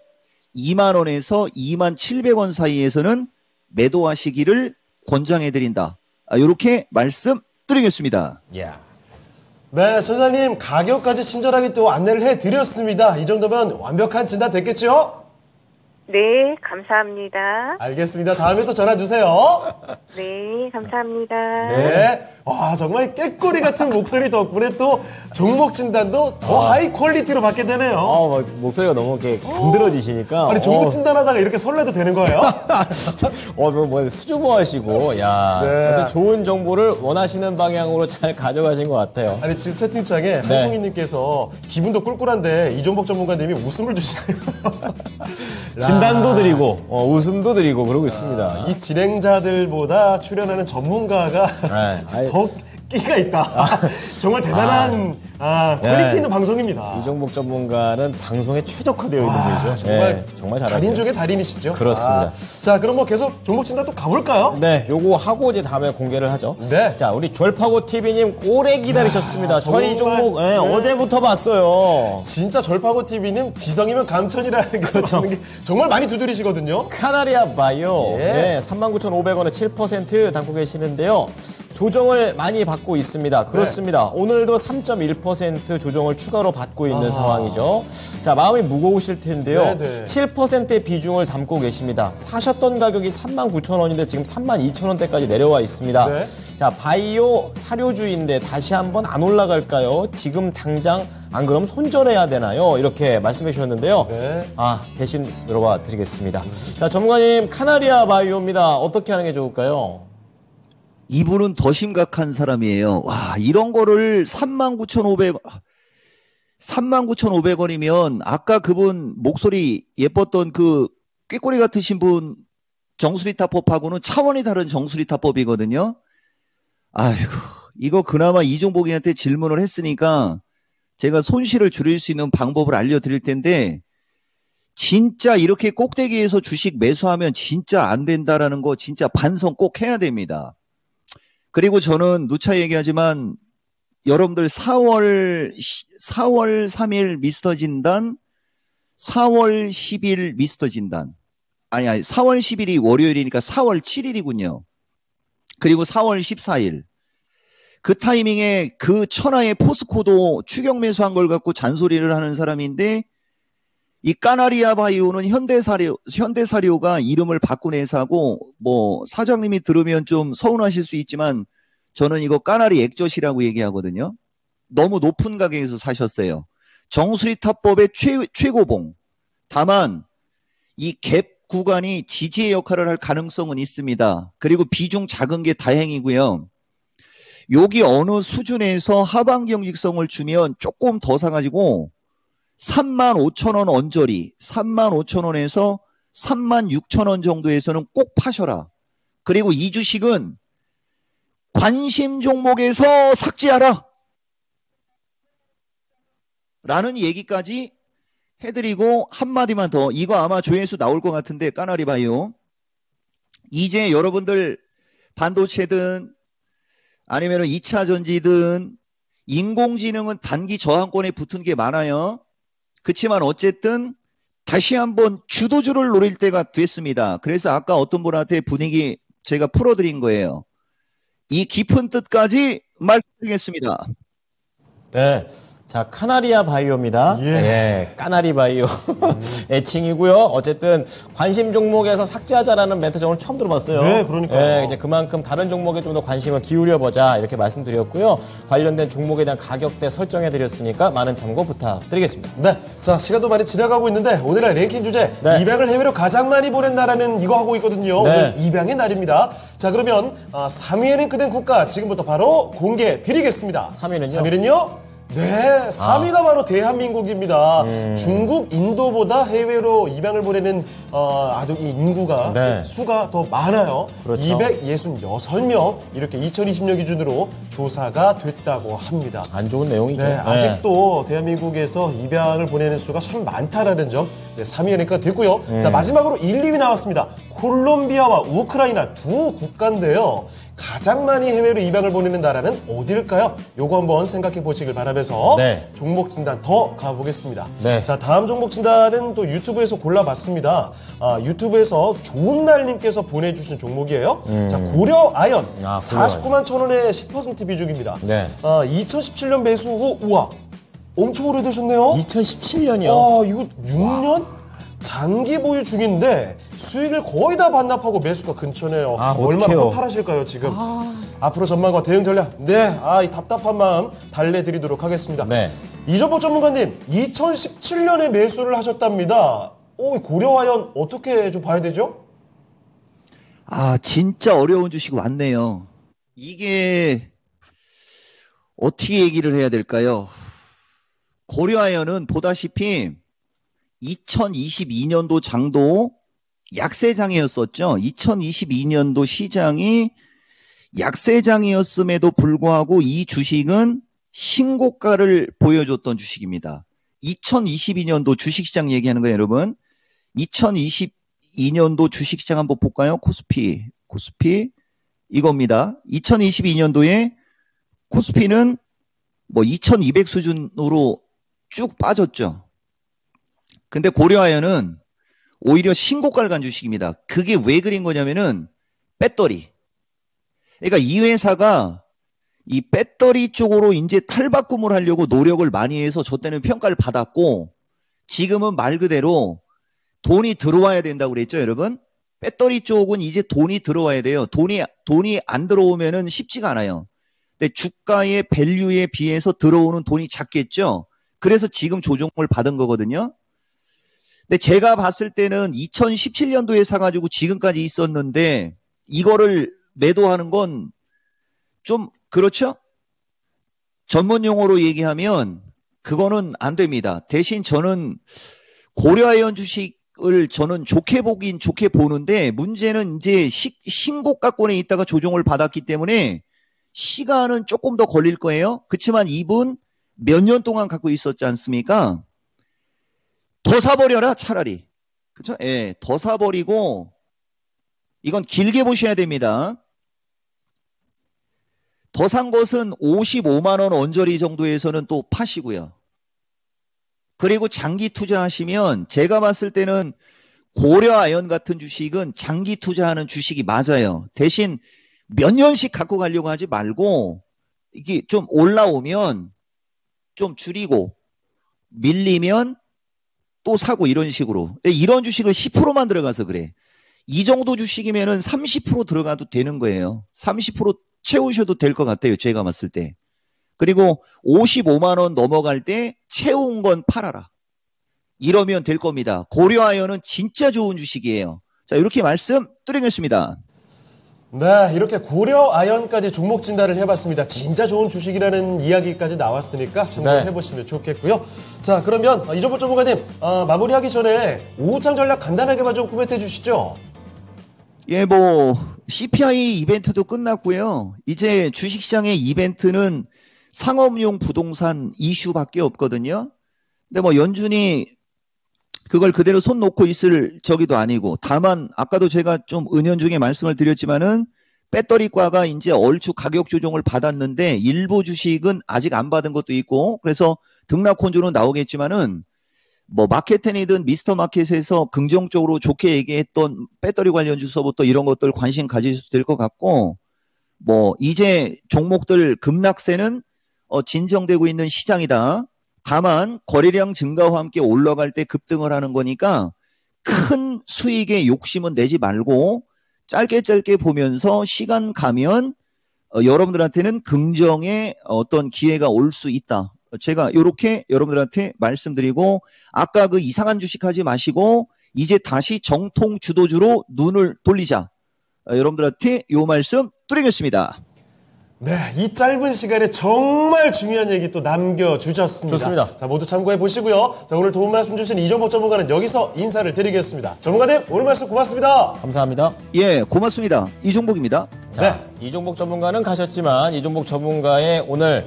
2만원에서 27,000원 사이에서는 매도하시기를 권장해드린다. 이렇게 말씀드리겠습니다. 야. 네, 소장님 가격까지 친절하게 또 안내를 해드렸습니다. 이 정도면 완벽한 진단 됐겠죠? 네, 감사합니다. 알겠습니다. 다음에 또 전화 주세요. 네, 감사합니다. 네. 와, 정말 깨꼬리 같은 목소리 덕분에 또 종목 진단도 더 하이 퀄리티로 받게 되네요. 막 목소리가 너무 이렇게 간드러지시니까. 아니, 종목 진단하다가 이렇게 설레도 되는 거예요? 뭐 수줍어 하시고, 야. 네. 근데 좋은 정보를 원하시는 방향으로 잘 가져가신 것 같아요. 아니, 지금 채팅창에 한송이님께서 기분도 꿀꿀한데 이종복 전문가님이 웃음을 주시네요. 진단도 드리고, 웃음도 드리고, 그러고 있습니다. 이 진행자들보다 출연하는 전문가가 네. 더 끼가 있다. 정말 대단한 퀄리티 있는 방송입니다. 이종복 전문가는 방송에 최적화되어 있는 분이죠. 정말 네, 정말 잘하세요. 달인 중에 달인이시죠. 그렇습니다. 자, 그럼 뭐 계속 종목 진단 또 가볼까요? 네, 요거 하고 이제 다음에 공개를 하죠. 네. 자, 우리 졸파고 TV님 오래 기다리셨습니다. 저희 이 정말, 종목 네. 어제부터 봤어요. 진짜 절파고 TV는 지성이면 감천이라는 그렇죠. 게 정말 많이 두드리시거든요. 카나리아 바이오. 예. 네, 39,500원에 7% 담고 계시는데요. 조정을 많이 받고 있습니다. 그렇습니다. 오늘도 3.1% 조정을 추가로 받고 있는 상황이죠. 자, 마음이 무거우실 텐데요. 네네. 7%의 비중을 담고 계십니다. 사셨던 가격이 39,000원인데 지금 32,000원대까지 내려와 있습니다. 네. 자, 바이오 사료주인데 다시 한번 안 올라갈까요? 지금 당장 안 그럼 손절해야 되나요? 이렇게 말씀해 주셨는데요. 네. 대신 들어봐 드리겠습니다. 자, 전문가님, 카나리아 바이오입니다. 어떻게 하는 게 좋을까요? 이분은 더 심각한 사람이에요. 와, 이런 거를 39,500원이면 아까 그분 목소리 예뻤던 그 꾀꼬리 같으신 분 정수리타법하고는 차원이 다른 정수리타법이거든요. 아이고, 이거 그나마 이종복이한테 질문을 했으니까 제가 손실을 줄일 수 있는 방법을 알려드릴 텐데 진짜 이렇게 꼭대기에서 주식 매수하면 진짜 안 된다라는 거 진짜 반성 꼭 해야 됩니다. 그리고 저는 누차 얘기하지만 여러분들 4월 3일 미스터 진단, 4월 10일 미스터 진단. 아니 4월 10일이 월요일이니까 4월 7일이군요. 그리고 4월 14일. 그 타이밍에 그 천하의 포스코도 추격 매수한 걸 갖고 잔소리를 하는 사람인데 이 까나리아 바이오는 현대사료가 이름을 바꾼 회사고 뭐 사장님이 들으면 좀 서운하실 수 있지만 저는 이거 까나리 액젓이라고 얘기하거든요. 너무 높은 가격에서 사셨어요. 정수리타법의 최고봉. 다만 이 갭 구간이 지지의 역할을 할 가능성은 있습니다. 그리고 비중 작은 게 다행이고요. 여기 어느 수준에서 하방 경직성을 주면 조금 더 사가지고 35,000원 언저리, 35,000원에서 36,000원 정도에서는 꼭 파셔라. 그리고 이 주식은 관심 종목에서 삭제하라. 라는 얘기까지 해드리고 한마디만 더. 이거 아마 조회수 나올 것 같은데 까나리 바이오. 이제 여러분들 반도체든 아니면 2차 전지든 인공지능은 단기 저항권에 붙은 게 많아요. 그렇지만 어쨌든 다시 한번 주도주를 노릴 때가 됐습니다. 그래서 아까 어떤 분한테 분위기 제가 풀어드린 거예요. 이 깊은 뜻까지 말씀드리겠습니다. 네. 자, 카나리아 바이오입니다. 예. 까나리 바이오 애칭이고요. 어쨌든 관심 종목에서 삭제하자라는 멘트 저는 처음 들어봤어요. 네, 그러니까요. 이제 그만큼 다른 종목에 좀 더 관심을 기울여보자 이렇게 말씀드렸고요. 관련된 종목에 대한 가격대 설정해드렸으니까 많은 참고 부탁드리겠습니다. 네. 자, 시간도 많이 지나가고 있는데 오늘의 랭킹 주제 네. 입양을 해외로 가장 많이 보낸 나라는 이거 하고 있거든요. 네. 오늘 입양의 날입니다. 자, 그러면 3위에 랭크된 국가 지금부터 바로 공개 드리겠습니다. 3위는요? 3위는요? 네, 3위가 바로 대한민국입니다. 중국, 인도보다 해외로 입양을 보내는 아주 이 인구가 네. 수가 더 많아요. 그렇죠. 266명 이렇게 2020년 기준으로 조사가 됐다고 합니다. 안 좋은 내용이죠. 네, 아직도 대한민국에서 입양을 보내는 수가 참 많다라는 점 3위에 랭크가 됐고요. 자, 마지막으로 1, 2위 나왔습니다. 콜롬비아와 우크라이나 두 국가인데요. 가장 많이 해외로 입양을 보내는 나라는 어딜까요? 요거 한번 생각해 보시길 바라면서 네. 종목 진단 더 가보겠습니다. 네. 자, 다음 종목 진단은 또 유튜브에서 골라봤습니다. 유튜브에서 좋은날님께서 보내주신 종목이에요. 자, 고려 아연 고려 49만 천 원의 10% 비중입니다. 네. 2017년 매수 후 우와 엄청 오래되셨네요. 2017년이요. 이거 6년? 장기 보유 중인데 수익을 거의 다 반납하고 매수가 근처네요. 얼마나 어떡해요. 허탈하실까요 지금. 앞으로 전망과 대응 전략 이 답답한 마음 달래드리도록 하겠습니다. 네. 이종복 전문가님 2017년에 매수를 하셨답니다. 고려아연 어떻게 좀 봐야 되죠? 진짜 어려운 주식 왔네요. 이게 어떻게 얘기를 해야 될까요? 고려아연은 보다시피 2022년도 장도 약세장이었었죠. 2022년도 시장이 약세장이었음에도 불구하고 이 주식은 신고가를 보여줬던 주식입니다. 2022년도 주식시장 얘기하는 거예요, 여러분. 2022년도 주식시장 한번 볼까요? 코스피 이겁니다. 2022년도에 코스피는 2200 수준으로 쭉 빠졌죠. 근데 고려아연은 오히려 신고가를 간 주식입니다. 그게 왜 그린 거냐면은 배터리. 그러니까 이 회사가 이 배터리 쪽으로 이제 탈바꿈을 하려고 노력을 많이 해서 저 때는 평가를 받았고 지금은 말 그대로 돈이 들어와야 된다고 그랬죠, 여러분? 배터리 쪽은 이제 돈이 들어와야 돼요. 돈이 안 들어오면은 쉽지가 않아요. 근데 주가의 밸류에 비해서 들어오는 돈이 작겠죠. 그래서 지금 조정을 받은 거거든요. 근데 제가 봤을 때는 2017년도에 사가지고 지금까지 있었는데 이거를 매도하는 건 좀 그렇죠? 전문 용어로 얘기하면 그거는 안 됩니다. 대신 저는 고려아이언 주식을 저는 좋게 보긴 좋게 보는데 문제는 이제 신고가권에 있다가 조정을 받았기 때문에 시간은 조금 더 걸릴 거예요. 그렇지만 이분 몇 년 동안 갖고 있었지 않습니까? 더 사버려라 차라리. 그렇죠? 예, 더 사버리고 이건 길게 보셔야 됩니다. 더 산 것은 55만 원 언저리 정도에서는 또 파시고요. 그리고 장기 투자하시면 제가 봤을 때는 고려아연 같은 주식은 장기 투자하는 주식이 맞아요. 대신 몇 년씩 갖고 가려고 하지 말고 이게 좀 올라오면 좀 줄이고 밀리면 또 사고 이런 식으로. 이런 주식을 10%만 들어가서 그래. 이 정도 주식이면은 30% 들어가도 되는 거예요. 30% 채우셔도 될 것 같아요. 제가 봤을 때. 그리고 55만 원 넘어갈 때 채운 건 팔아라. 이러면 될 겁니다. 고려아연은 진짜 좋은 주식이에요. 자, 이렇게 말씀 드리겠습니다. 네, 이렇게 고려아연까지 종목 진단을 해봤습니다. 진짜 좋은 주식이라는 이야기까지 나왔으니까 참고를 해보시면 좋겠고요. 자, 그러면 이종복 전문가님 마무리하기 전에 오후장 전략 간단하게만 좀 코멘트해 주시죠. 예, 뭐 CPI 이벤트도 끝났고요. 이제 주식시장의 이벤트는 상업용 부동산 이슈밖에 없거든요. 근데 뭐 연준이 그걸 그대로 손 놓고 있을 저기도 아니고, 다만 아까도 제가 좀 은연중에 말씀을 드렸지만은 배터리과가 이제 얼추 가격 조정을 받았는데 일부 주식은 아직 안 받은 것도 있고, 그래서 등락콘조는 나오겠지만은 뭐 마켓텐이든 미스터 마켓에서 긍정적으로 좋게 얘기했던 배터리 관련 주서부터 이런 것들 관심 가지셔도 될 것 같고, 뭐 이제 종목들 급락세는 진정되고 있는 시장이다. 다만 거래량 증가와 함께 올라갈 때 급등을 하는 거니까 큰 수익에 욕심은 내지 말고 짧게 보면서 시간 가면 여러분들한테는 긍정의 어떤 기회가 올 수 있다. 제가 이렇게 여러분들한테 말씀드리고, 아까 그 이상한 주식 하지 마시고 이제 다시 정통 주도주로 눈을 돌리자. 여러분들한테 이 말씀 드리겠습니다. 네, 이 짧은 시간에 정말 중요한 얘기 또 남겨주셨습니다. 좋습니다. 자, 모두 참고해 보시고요. 자, 오늘 도움 말씀 주신 이종복 전문가는 여기서 인사를 드리겠습니다. 전문가님, 오늘 말씀 고맙습니다. 감사합니다. 예, 고맙습니다. 이종복입니다. 자, 이종복 전문가는 가셨지만 이종복 전문가의 오늘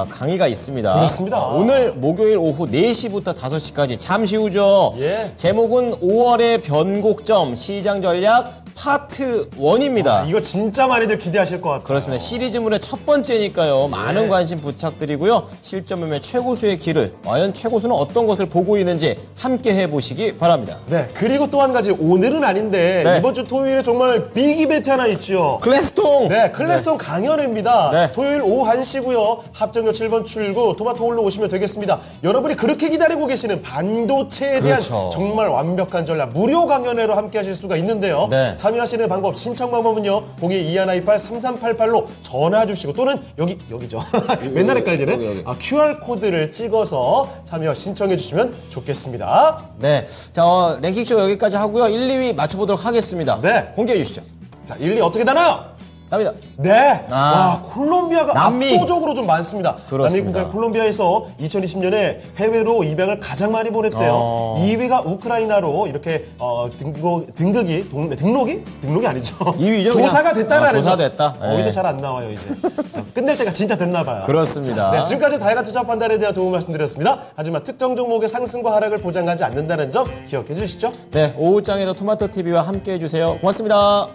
강의가 있습니다. 그렇습니다. 오늘 목요일 오후 4시부터 5시까지 잠시 후죠. 예. 제목은 5월의 변곡점 시장 전략 파트 1입니다. 이거 진짜 많이들 기대하실 것 같아요. 그렇습니다. 시리즈물의 첫 번째니까요. 많은 관심 부탁드리고요. 실전 매매 최고수의 길을, 과연 최고수는 어떤 것을 보고 있는지 함께 해보시기 바랍니다. 네, 그리고 또 한 가지, 오늘은 아닌데 네. 이번 주 토요일에 정말 빅 이벤트 하나 있죠. 클래스통! 네, 클래스톤 강연회입니다. 네. 토요일 오후 1시고요. 합정역 7번 출구 토마토홀로 오시면 되겠습니다. 여러분이 그렇게 기다리고 계시는 반도체에 대한 그렇죠. 정말 완벽한 전략 무료 강연회로 함께 하실 수가 있는데요. 네. 참여하시는 방법, 신청 방법은요. 02-2128-3388로 전화 주시고, 또는 여기죠. 맨날 헷갈리네. 여기. QR코드를 찍어서 참여 신청해 주시면 좋겠습니다. 네. 자, 랭킹쇼 여기까지 하고요. 1, 2위 맞춰보도록 하겠습니다. 네. 공개해 주시죠. 자, 1, 2 어떻게 되나요? 갑니다. 네. 와, 콜롬비아가 남미. 압도적으로 좀 많습니다. 그렇습니다. 남미 국가 콜롬비아에서 2020년에 해외로 입양을 가장 많이 보냈대요. 2위가 우크라이나로 이렇게 등록이 아니죠. 2위죠. 조사가 됐다라는 조사됐다. 거기도 네. 잘 안 나와요, 이제. 자, 끝낼 때가 진짜 됐나 봐요. 그렇습니다. 자, 네, 지금까지 다양한 투자 판단에 대한 도움 말씀드렸습니다. 하지만 특정 종목의 상승과 하락을 보장하지 않는다는 점 기억해 주시죠. 네, 오후장에도 토마토TV와 함께 해주세요. 고맙습니다.